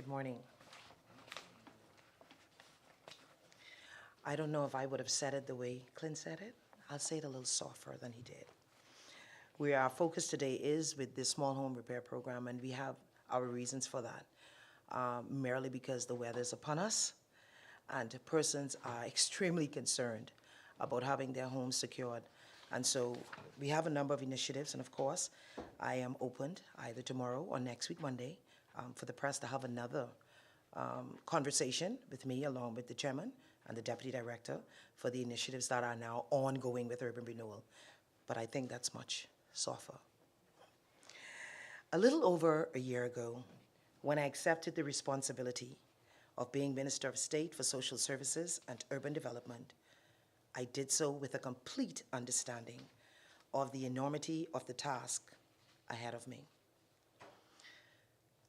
Good morning. I don't know if I would have said it the way Clint said it. I'll say it a little softer than he did. Our focus today is with the small home repair program, and we have our reasons for that. Merely because the weather is upon us, and persons are extremely concerned about having their homes secured. And so we have a number of initiatives, and of course, I am opened either tomorrow or next week, Monday, for the press to have another conversation with me along with the chairman and the deputy director for the initiatives that are now ongoing with urban renewal. But I think that's much softer. A little over a year ago, when I accepted the responsibility of being Minister of State for Social Services and Urban Development, I did so with a complete understanding of the enormity of the task ahead of me.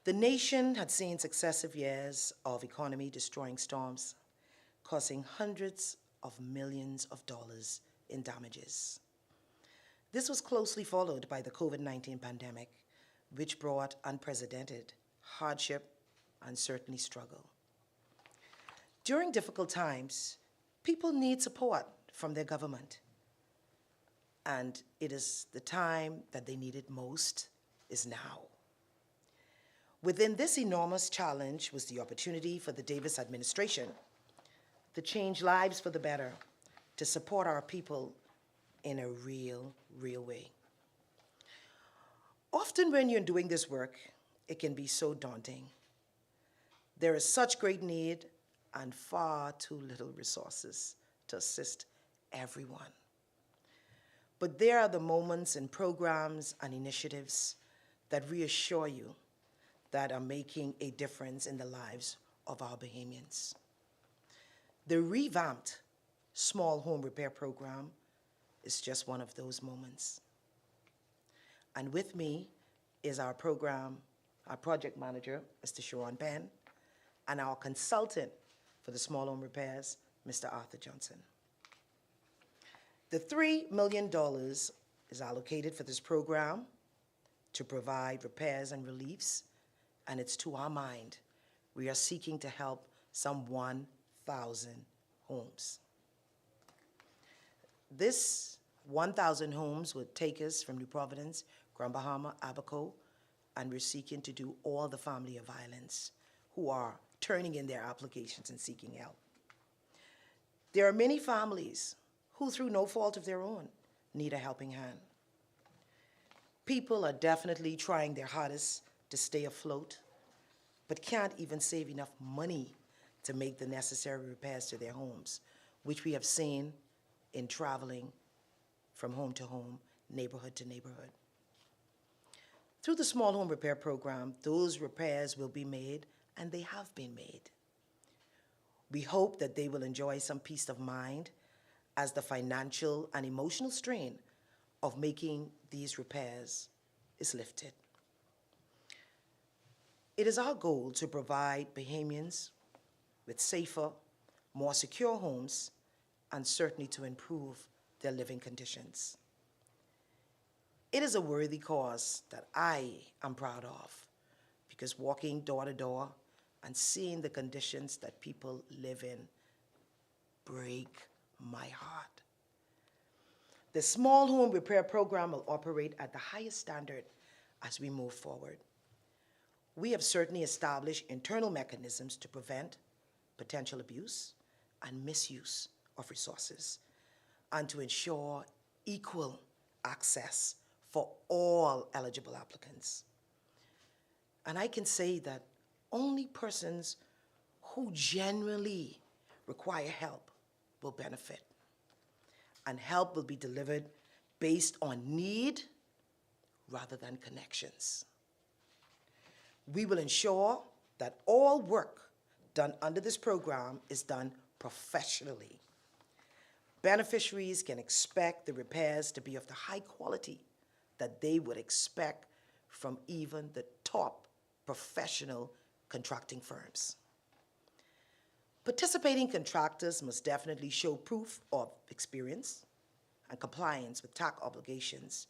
The nation had seen successive years of economy-destroying storms, causing hundreds of millions of dollars in damages. This was closely followed by the COVID-19 pandemic, which brought unprecedented hardship and certainly struggle. During difficult times, people need support from their government, and it is the time that they need it most is now. Within this enormous challenge was the opportunity for the Davis administration to change lives for the better, to support our people in a real way. Often when you're doing this work, it can be so daunting. There is such great need and far too little resources to assist everyone. But there are the moments and programs and initiatives that reassure you that are making a difference in the lives of our Bahamians. The revamped small home repair program is just one of those moments. And with me is our project manager, Mr. Sharon Ben, and our consultant for the small home repairs, Mr. Arthur Johnson. The $3 million is allocated for this program to provide repairs and reliefs, and it's to our mind. We are seeking to help some 1,000 homes. This 1,000 homes would take us from New Providence, Grand Bahama, Abaco, and we're seeking to do all the family of violence who are turning in their applications and seeking help. There are many families who, through no fault of their own, need a helping hand. People are definitely trying their hardest to stay afloat, but can't even save enough money to make the necessary repairs to their homes, which we have seen in traveling from home to home, neighborhood to neighborhood. Through the small home repair program, those repairs will be made, and they have been made. We hope that they will enjoy some peace of mind as the financial and emotional strain of making these repairs is lifted. It is our goal to provide Bahamians with safer, more secure homes, and certainly to improve their living conditions. It is a worthy cause that I am proud of, because walking door to door and seeing the conditions that people live in break my heart. The small home repair program will operate at the highest standard as we move forward. We have certainly established internal mechanisms to prevent potential abuse and misuse of resources, and to ensure equal access for all eligible applicants. And I can say that only persons who genuinely require help will benefit. And help will be delivered based on need rather than connections. We will ensure that all work done under this program is done professionally. Beneficiaries can expect the repairs to be of the high quality that they would expect from even the top professional contracting firms. Participating contractors must definitely show proof of experience and compliance with tax obligations,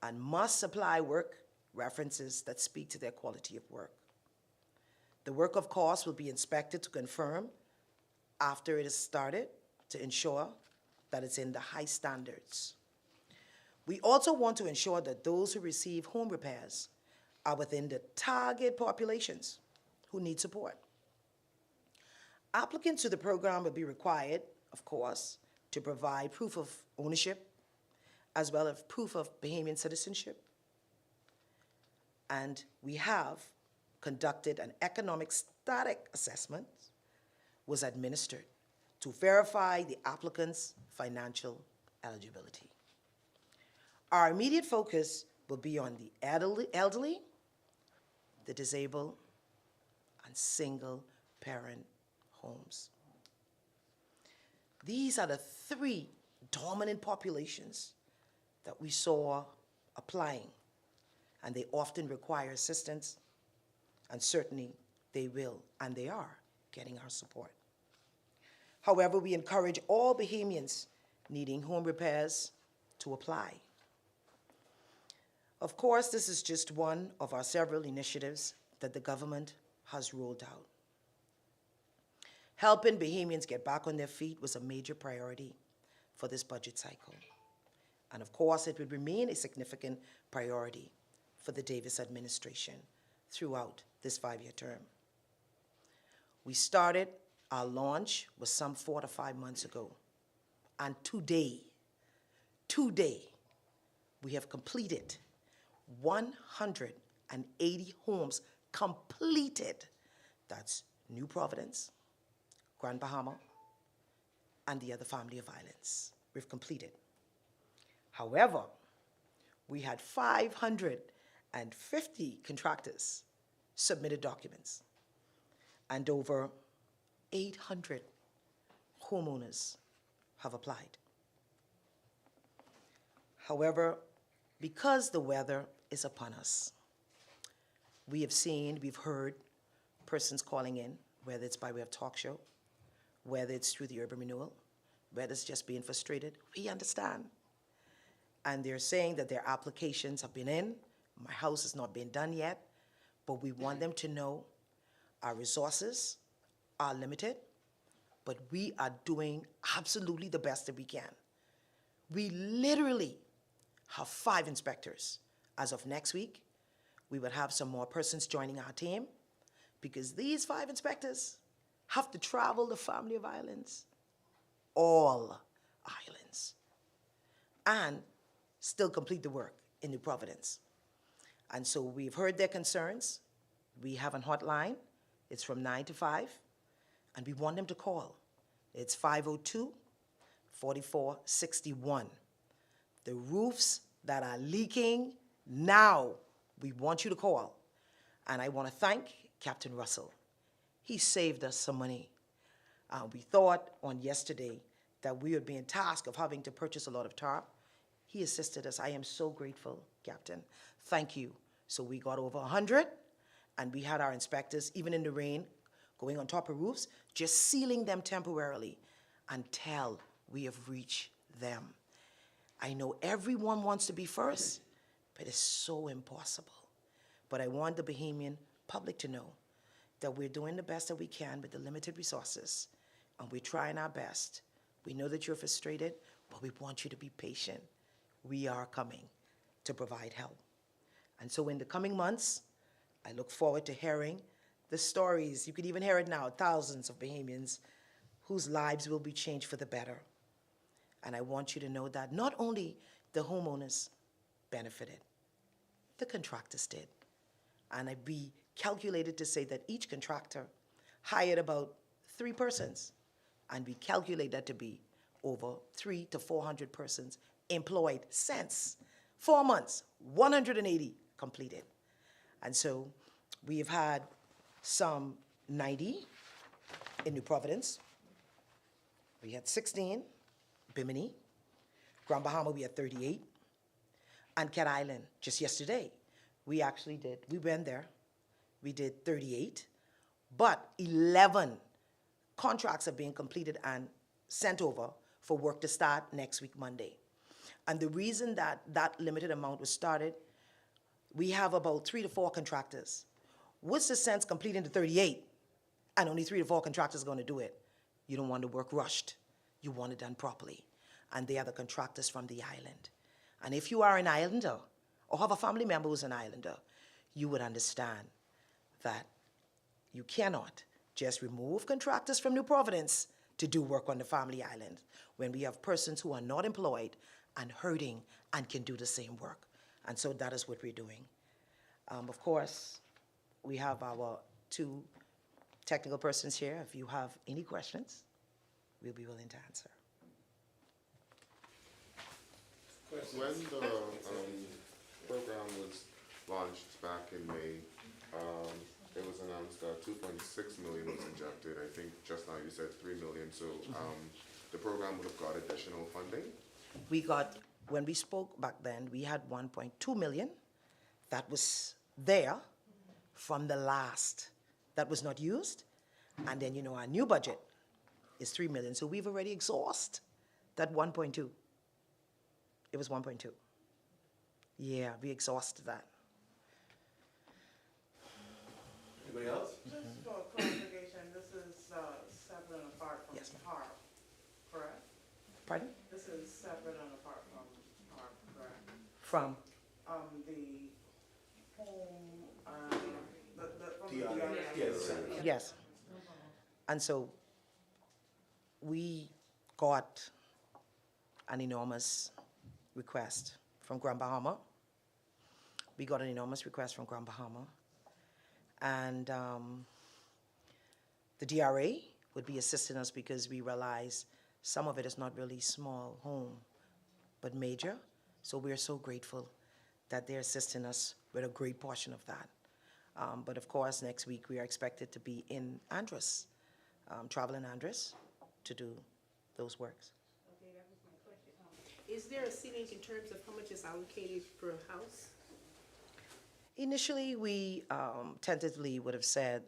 and must supply work references that speak to their quality of work. The work, of course, will be inspected to confirm after it is started to ensure that it's in the high standards. We also want to ensure that those who receive home repairs are within the target populations who need support. Applicants to the program will be required, of course, to provide proof of ownership as well as proof of Bahamian citizenship. And we have conducted an economic static assessment was administered to verify the applicant's financial eligibility. Our immediate focus will be on the elderly, the disabled, and single-parent homes. These are the three dominant populations that we saw applying, and they often require assistance, and certainly they will, and they are, getting our support. However, we encourage all Bahamians needing home repairs to apply. Of course, this is just one of our several initiatives that the government has rolled out. Helping Bahamians get back on their feet was a major priority for this budget cycle. And of course, it would remain a significant priority for the Davis administration throughout this 5-year term. We started our launch was some 4 to 5 months ago. And today, we have completed 180 homes completed. That's New Providence, Grand Bahama, and the other family of islands. We've completed. However, we had 550 contractors submitted documents, and over 800 homeowners have applied. However, because the weather is upon us, we've heard persons calling in, whether it's by way of talk show, whether it's through the urban renewal, whether it's just being frustrated. We understand. And they're saying that their applications have been in, my house has not been done yet, but we want them to know our resources are limited, but we are doing absolutely the best that we can. We literally have 5 inspectors. As of next week, we will have some more persons joining our team, because these 5 inspectors have to travel the family of islands, all islands, and still complete the work in New Providence. And so we've heard their concerns. We have a hotline. It's from 9 to 5, and we want them to call. It's 502-4461. The roofs that are leaking now, we want you to call. And I want to thank Captain Russell. He saved us some money. We thought on yesterday that we would be in task of having to purchase a lot of tarp. He assisted us. I am so grateful, Captain. Thank you. So we got over 100, and we had our inspectors, even in the rain, going on top of roofs, just sealing them temporarily until we have reached them. I know everyone wants to be first, but it's so impossible. But I want the Bahamian public to know that we're doing the best that we can with the limited resources, and we're trying our best. We know that you're frustrated, but we want you to be patient. We are coming to provide help. And so in the coming months, I look forward to hearing the stories. You can even hear it now, thousands of Bahamians whose lives will be changed for the better. And I want you to know that not only the homeowners benefited, the contractors did. And I'd be calculated to say that each contractor hired about 3 persons, and we calculate that to be over 300 to 400 persons employed since 4 months, 180 completed. And so we have had some 90 in New Providence. We had 16, Bimini. Grand Bahama, we had 38. And Cat Island, just yesterday, we went there, we did 38, but 11 contracts are being completed and sent over for work to start next week, Monday. And the reason that that limited amount was started, we have about 3 to 4 contractors What's the sense completing the 38 and only 3 to 4 contractors are going to do it? You don't want the work rushed. You want it done properly. And they are the contractors from the island. And if you are an islander or have a family member who's an islander, you would understand that you cannot just remove contractors from New Providence to do work on the family island when we have persons who are not employed and hurting and can do the same work. And so that is what we're doing. Of course, we have our 2 technical persons here. If you have any questions, we'll be willing to answer. When the program was launched back in May, it was announced that 2.6 million was injected. I think just now you said 3 million. So the program would have got additional funding? We got, when we spoke back then, we had 1.2 million that was there from the last that was not used. And then, you know, our new budget is 3 million. So we've already exhausted that 1.2. It was 1.2. Yeah, we exhausted that. Anybody else? Just for clarification, this is separate and apart from HARP, correct? Pardon? This is separate and apart from HARP, correct? From? The home, from DRA. the Yes. Yes. And so we got an enormous request from Grand Bahama. We got an enormous request from Grand Bahama. And the DRA would be assisting us because we realize some of it is not really small home, but major. So we're so grateful that they're assisting us with a great portion of that. But of course, next week we are expected to be in Andros, traveling Andros to do those works. Okay, that was my question. Is there a ceiling in terms of how much is allocated per house? Initially, we tentatively would have said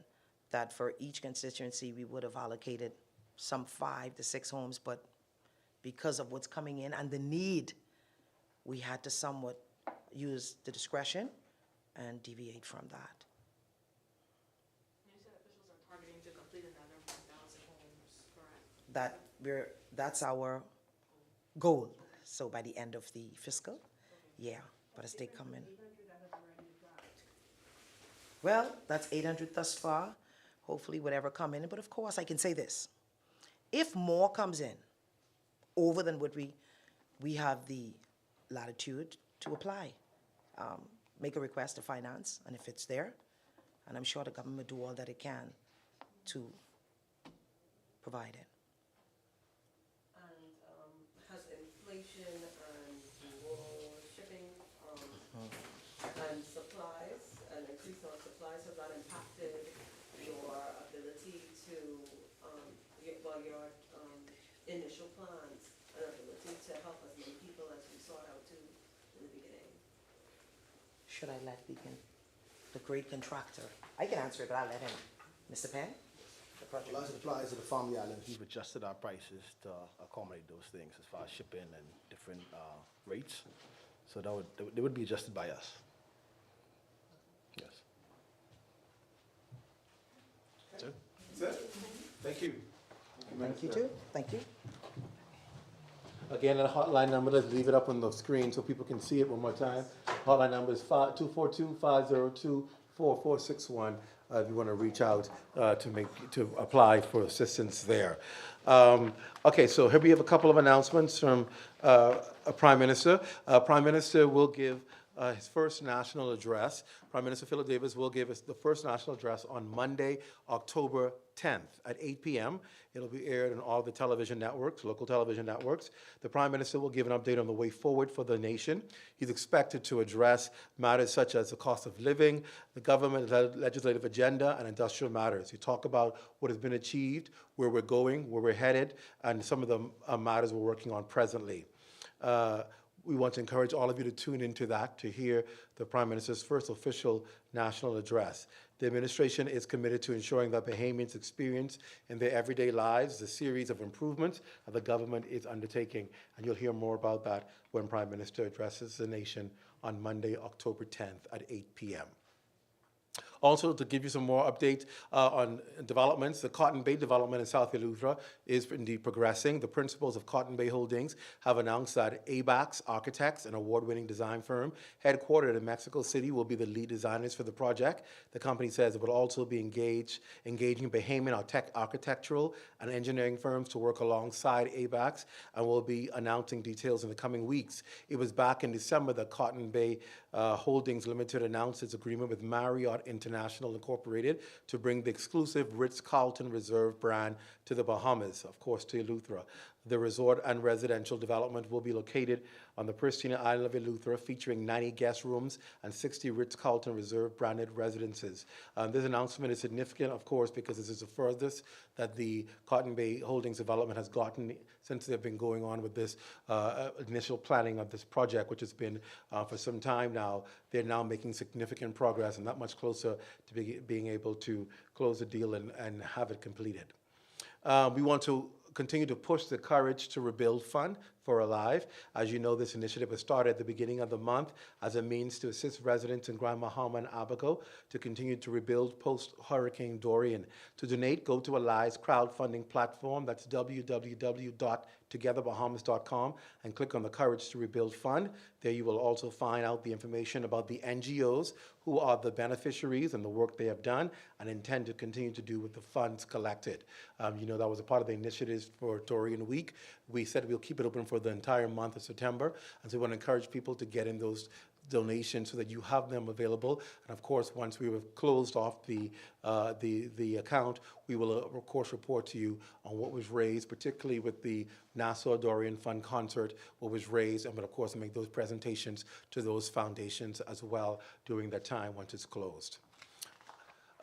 that for each constituency, we would have allocated some 5 to 6 homes, but because of what's coming in and the need, we had to somewhat use the discretion and deviate from that. You said officials are targeting to complete another 1,000 homes, correct? That's our goal. So by the end of the fiscal, yeah, but as they come in. Well, that's 800 thus far. Hopefully whatever come in. But of course, I can say this. If more comes in over than what we have the latitude to apply, make a request to finance, and if it's there, and I'm sure the government will do all that it can to provide it. And has inflation and more shipping and supplies, an increase on supplies, has that impacted your ability to, your initial plans and ability to help as many people as you sought out to in the beginning? Should I let the great contractor? I can answer it, but I'll let him. Mr. Penn? The project. Well, as it applies to the family islands, we've adjusted our prices to accommodate those things as far as shipping and different rates. So they would be adjusted by us. Yes. That's it. That's it. Thank you. Thank you too. Thank you. Again, the hotline number, let's leave it up on the screen so people can see it one more time. Hotline number is 242-502-4461 if you want to reach out to apply for assistance there. Okay, so here we have a couple of announcements from Prime Minister. Prime Minister will give his first national address. Prime Minister Philip Davis will give us the first national address on Monday, October 10th at 8 p.m. It'll be aired on all the television networks, local television networks. The Prime Minister will give an update on the way forward for the nation. He's expected to address matters such as the cost of living, the government legislative agenda, and industrial matters. He talk about what has been achieved, where we're going, where we're headed, and some of the matters we're working on presently. We want to encourage all of you to tune into that to hear the Prime Minister's first official national address. The administration is committed to ensuring that Bahamians experience in their everyday lives the series of improvements that the government is undertaking. And you'll hear more about that when Prime Minister addresses the nation on Monday, October 10th at 8 p.m. Also, to give you some more update on developments, the Cotton Bay development in South Eleuthera is indeed progressing. The principals of Cotton Bay Holdings have announced that ABAX Architects, an award-winning design firm headquartered in Mexico City, will be the lead designers for the project. The company says it will also be engaging Bahamian architectural and engineering firms to work alongside ABAX, and will be announcing details in the coming weeks. It was back in December that Cotton Bay Holdings Limited announced its agreement with Marriott International Incorporated to bring the exclusive Ritz-Carlton Reserve brand to the Bahamas, of course, to Eleuthera. The resort and residential development will be located on the pristine island of Eleuthera, featuring 90 guest rooms and 60 Ritz-Carlton Reserve branded residences. This announcement is significant, of course, because this is the furthest that the Cotton Bay Holdings development has gotten since they've been going on with this initial planning of this project, which has been for some time now. They're now making significant progress and that much closer to being able to close the deal and have it completed. We want to continue to push the Courage to Rebuild Fund for Alive. As you know, this initiative was started at the beginning of the month as a means to assist residents in Grand Bahama and Abaco to continue to rebuild post-Hurricane Dorian. To donate, go to Alive's crowdfunding platform. That's www.togetherbahamas.com and click on the Courage to Rebuild Fund. There you will also find out the information about the NGOs who are the beneficiaries and the work they have done and intend to continue to do with the funds collected. You know, that was a part of the initiatives for Dorian Week. We said we'll keep it open for the entire month of September, and so we want to encourage people to get in those donations so that you have them available. And of course, once we have closed off the account, we will of course report to you on what was raised, particularly with the Nassau Dorian Fund concert, what was raised, and we'll of course make those presentations to those foundations as well during that time once it's closed.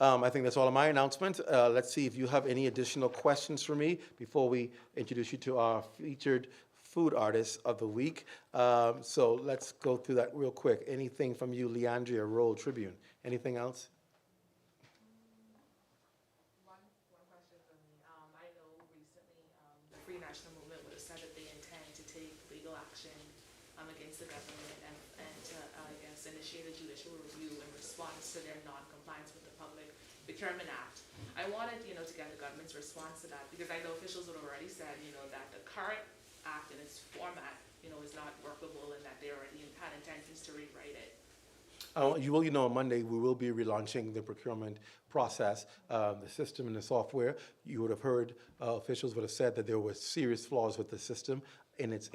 I think that's all of my announcements. Let's see if you have any additional questions for me before we introduce you to our featured food artists of the week. So let's go through that real quick. Anything from you, Leandria, Roll, Tribune? Anything else? One question from me. I know recently the Free National Movement would have said that they intend to take legal action against the government and to, I guess, initiate a judicial review in response to their non-compliance with the Public Procurement Act. I wanted, to get the government's response to that, because I know officials have already said, that the current act in its format, is not workable and that they already had intentions to rewrite it. You will, on Monday, we will be relaunching the procurement process, the system and the software. You would have heard officials would have said that there were serious flaws with the system in its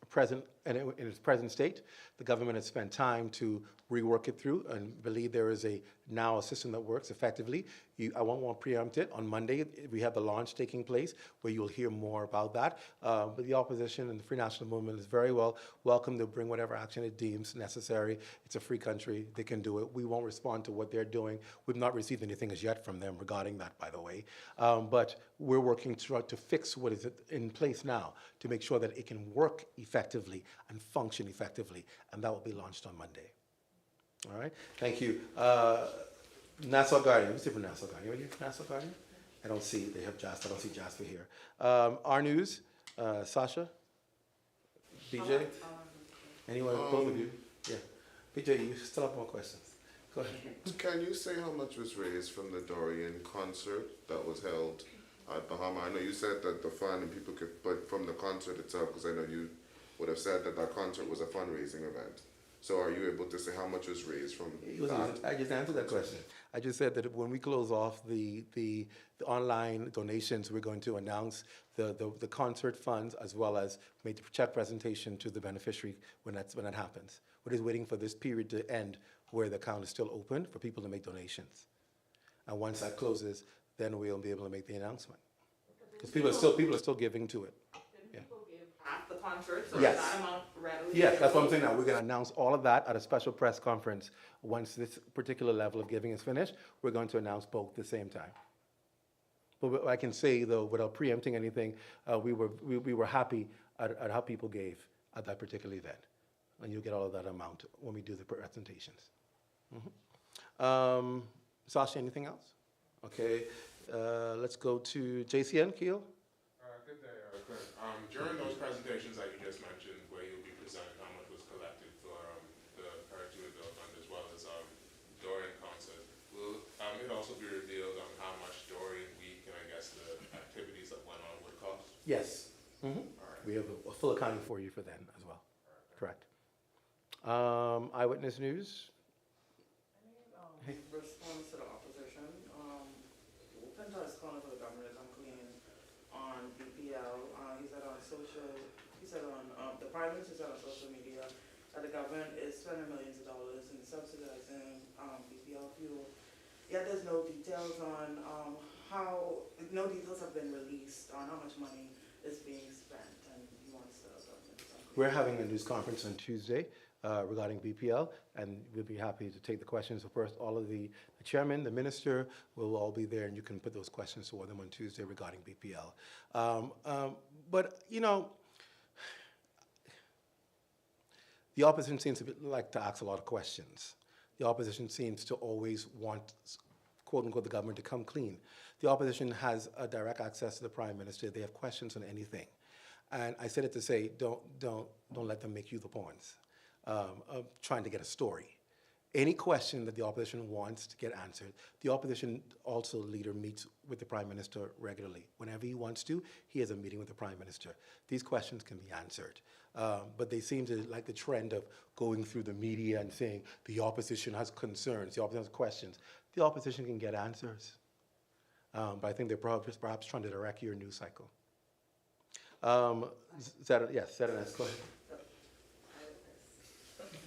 present present state. The government has spent time to rework it through and believe there is now a system that works effectively. I won't want to preempt it. On Monday, we have the launch taking place where you'll hear more about that. But the opposition and the Free National Movement is very welcome to bring whatever action it deems necessary. It's a free country. They can do it. We won't respond to what they're doing. We've not received anything as yet from them regarding that, by the way. But we're working to fix what is in place now to make sure that it can work effectively and function effectively. And that will be launched on Monday. All right. Thank you. Nassau Guardian. Who's different Nassau Guardian? Are you Nassau Guardian? I don't see. They have Jasper. I don't see Jasper here. Our News. Sasha. BJ. Anyone? Both of you. Yeah. BJ, you still have more questions. Go ahead. Can you say how much was raised from the Dorian concert that was held at Bahama? I know you said that the fund and people could, but from the concert itself, because I know you would have said that concert was a fundraising event. So are you able to say how much was raised from that? I just answered that question. I just said that when we close off the online donations, we're going to announce the concert funds as well as make the check presentation to the beneficiary when that happens. We're just waiting for this period to end where the account is still open for people to make donations. And once that closes, then we'll be able to make the announcement. Because people are still giving to it. Yeah. At the concert, so yes. that amount readily. Yes, that's what I'm saying now. We're going to announce all of that at a special press conference. Once this particular level of giving is finished, we're going to announce both at the same time. But I can say, though, without preempting anything, we were happy at how people gave at that particular event. And you'll get all of that amount when we do the presentations. Mm-hmm. Sasha, anything else? Okay, let's go to JCN, Keel. Good day, Clint. During those presentations that you just mentioned, where you'll be presenting how much was collected for the Courage to Rebuild Fund as well as Dorian concert, will Yes. We have a full accounting for you for then as well. Correct. Eyewitness News. Response to the opposition. Pinto is calling for the government to come clean on BPL. He said the Prime Minister said on social media that the government is spending millions of dollars in subsidizing BPL fuel. Yet there's no details on no details have been released on how much money is being spent, and he wants the government to come clean. We're having a news conference on Tuesday regarding BPL, and we'll be happy to take the questions. Of course, all of the chairman, the minister will all be there, and you can put those questions to them on Tuesday regarding BPL. But, you know, the opposition seems to like to ask a lot of questions. The opposition seems to always want, quote unquote, the government to come clean. The opposition has a direct access to the prime minister. They have questions on anything. And I said it to say, don't let them make you the pawns of trying to get a story. Any question that the opposition wants to get answered, the opposition also leader meets with the prime minister regularly. Whenever he wants to, he has a meeting with the prime minister. These questions can be answered. But they seem to like the trend of going through the media and saying the opposition has concerns, the opposition has questions. The opposition can get answers. But I think they're perhaps trying to direct your news cycle. Yes, Saturday, go ahead.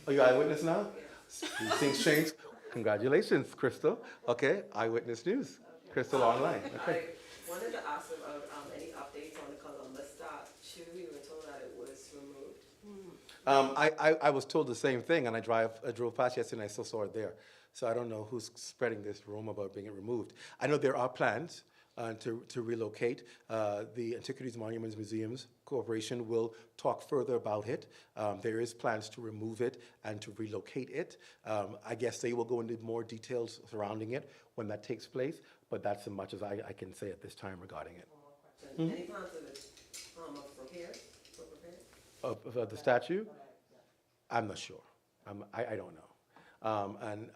Are you eyewitness now? These things change. Congratulations, Crystal. Okay, Eyewitness News. Crystal online. Okay. I wanted to ask about any updates on the Columbus statue. We were told that it was removed. I was told the same thing, and I drove past yesterday and I still saw it there. So I don't know who's spreading this rumor about being removed. I know there are plans to relocate. The Antiquities Monuments Museums Corporation will talk further about it. There is plans to remove it and to relocate it. I guess they will go into more details surrounding it when that takes place, but that's as much as I can say at this time regarding it. Any plans of repairs? Of the statue? I'm not sure. I don't know. And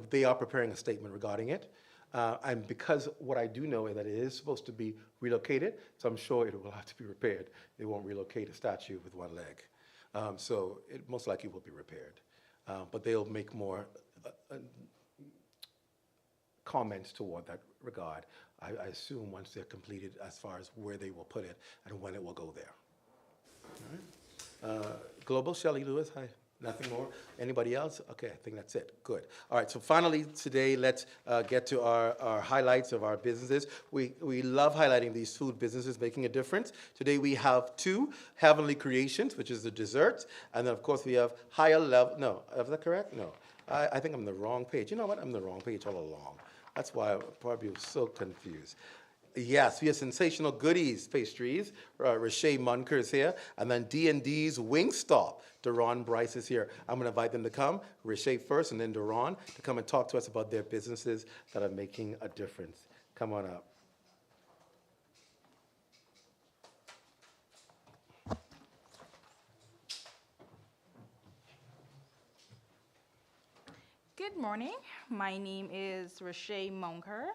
they are preparing a statement regarding it. And because what I do know is that it is supposed to be relocated, so I'm sure it will have to be repaired. They won't relocate a statue with one leg. So it most likely will be repaired. But they'll make more comments toward that regard, I assume, once they're completed as far as where they will put it and when it will go there. All right. Global, Shelley Lewis, hi. Nothing more? Anybody else? Okay, I think that's it. Good. All right, so finally today, let's get to our highlights of our businesses. We love highlighting these food businesses making a difference. Today we have two, Heavenly Creations, which is the dessert, and then of course we have Higher Level, no, is that correct? No, I think I'm on the wrong page. You know what, I'm on the wrong page all along. That's why I probably was so confused. Yes, we have Sensational Goodies pastries. Rashay Munker is here. And then D&D's Wingstop. Deron Bryce is here. I'm going to invite them to come. Rashay first and then Deron to come and talk to us about their businesses that are making a difference. Come on up. Good morning. My name is Rashay Munker.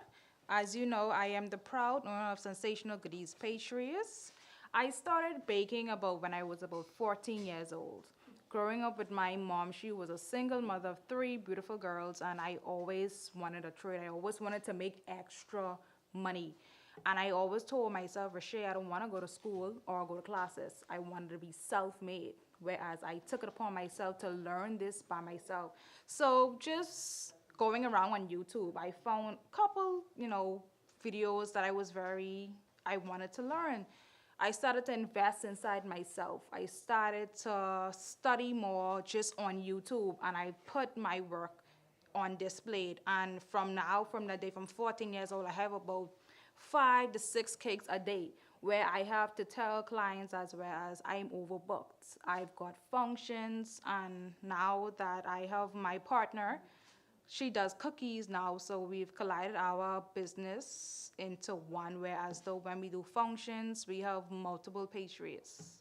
As you know, I am the proud owner of Sensational Goodies Pastries. I started baking when I was about 14 years old. Growing up with my mom, she was a single mother of 3 beautiful girls, and I always wanted a trade. I always wanted to make extra money. And I always told myself, Rashay, I don't want to go to school or go to classes. I wanted to be self-made, whereas I took it upon myself to learn this by myself. So just going around on YouTube, I found a couple, videos that I wanted to learn. I started to invest inside myself. I started to study more just on YouTube, and I put my work on display. And from 14 years old, I have about 5 to 6 cakes a day, where I have to tell clients as well as I'm overbooked. I've got functions, and now that I have my partner, she does cookies now, so we've collided our business into one, whereas though when we do functions, we have multiple pastries.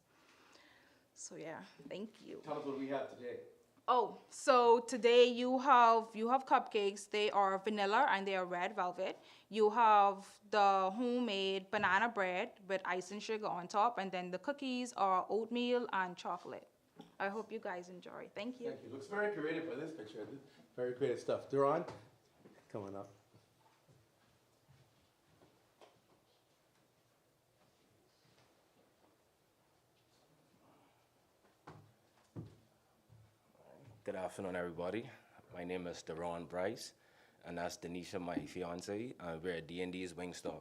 So yeah, thank you. Tell us what we have today. Oh, so today you have cupcakes. They are vanilla and they are red velvet. You have the homemade banana bread with ice and sugar on top, and then the cookies are oatmeal and chocolate. I hope you guys enjoy. Thank you. Thank you. Looks very creative for this picture. Very creative stuff. Duran, coming up. Good afternoon, everybody. My name is Deron Bryce, and that's Denisha, my fiance. We're at D&D's Wingstop.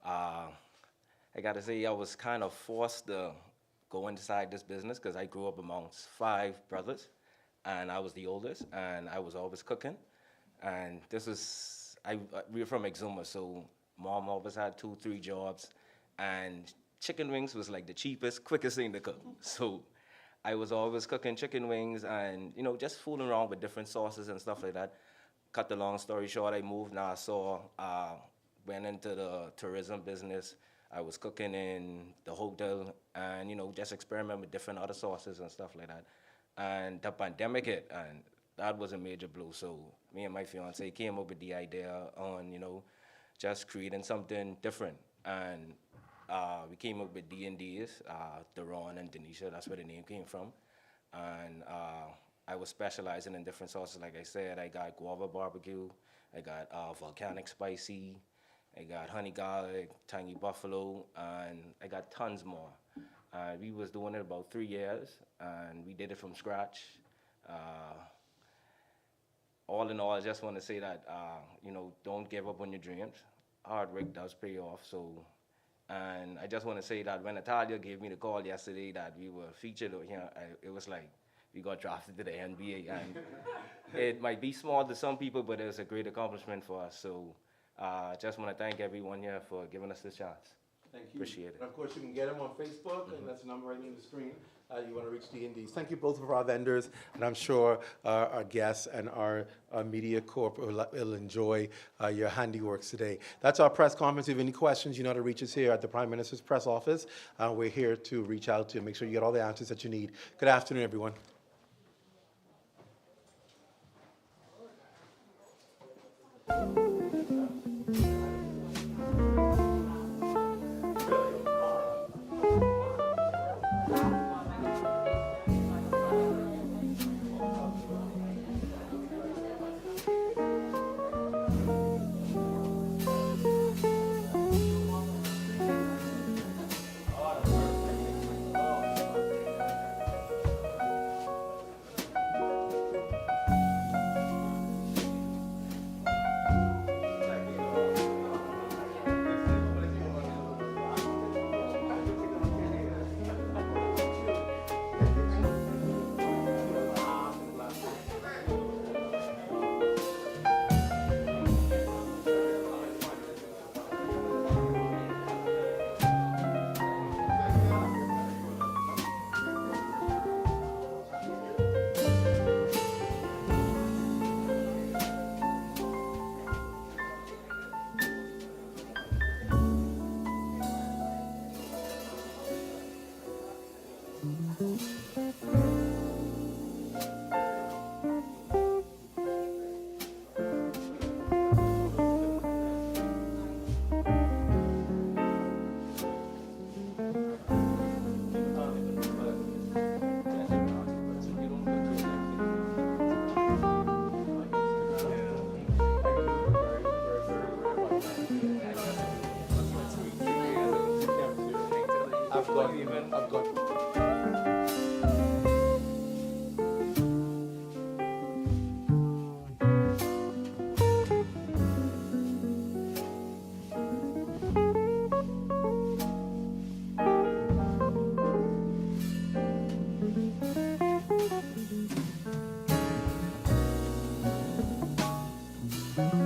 I gotta say, I was kind of forced to go inside this business because I grew up amongst 5 brothers, and I was the oldest, and I was always cooking. And we're from Exuma, so mom always had 2-3 jobs, and chicken wings was like the cheapest, quickest thing to cook. So I was always cooking chicken wings and, just fooling around with different sauces and stuff like that. Cut the long story short, I moved Nassau, went into the tourism business. I was cooking in the hotel and, just experiment with different other sauces and stuff like that. And the pandemic hit, and that was a major blow. So me and my fiance came up with the idea on, just creating something different. And we came up with D&D's, Deron and Denisha, that's where the name came from. And I was specializing in different sauces. Like I said, I got guava barbecue, I got volcanic spicy, I got honey garlic, tangy buffalo, and I got tons more. We was doing it about 3 years, and we did it from scratch. All in all, I just want to say that, don't give up on your dreams. Hard work does pay off, and I just want to say that when Natalia gave me the call yesterday that we were featured here, it was like we got drafted to the NBA. And it might be small to some people, but it was a great accomplishment for us. So I just want to thank everyone here for giving us this chance. Thank you. Appreciate it. And of course, you can get them on Facebook, and that's the number right on the screen. You want to reach D&D's. Thank you both of our vendors, and I'm sure our guests and our media corp will enjoy your handiworks today. That's our press conference. If you have any questions, you know how to reach us here at the Prime Minister's press office. We're here to reach out to make sure you get all the answers that you need. Good afternoon, everyone. I've got. Thank you.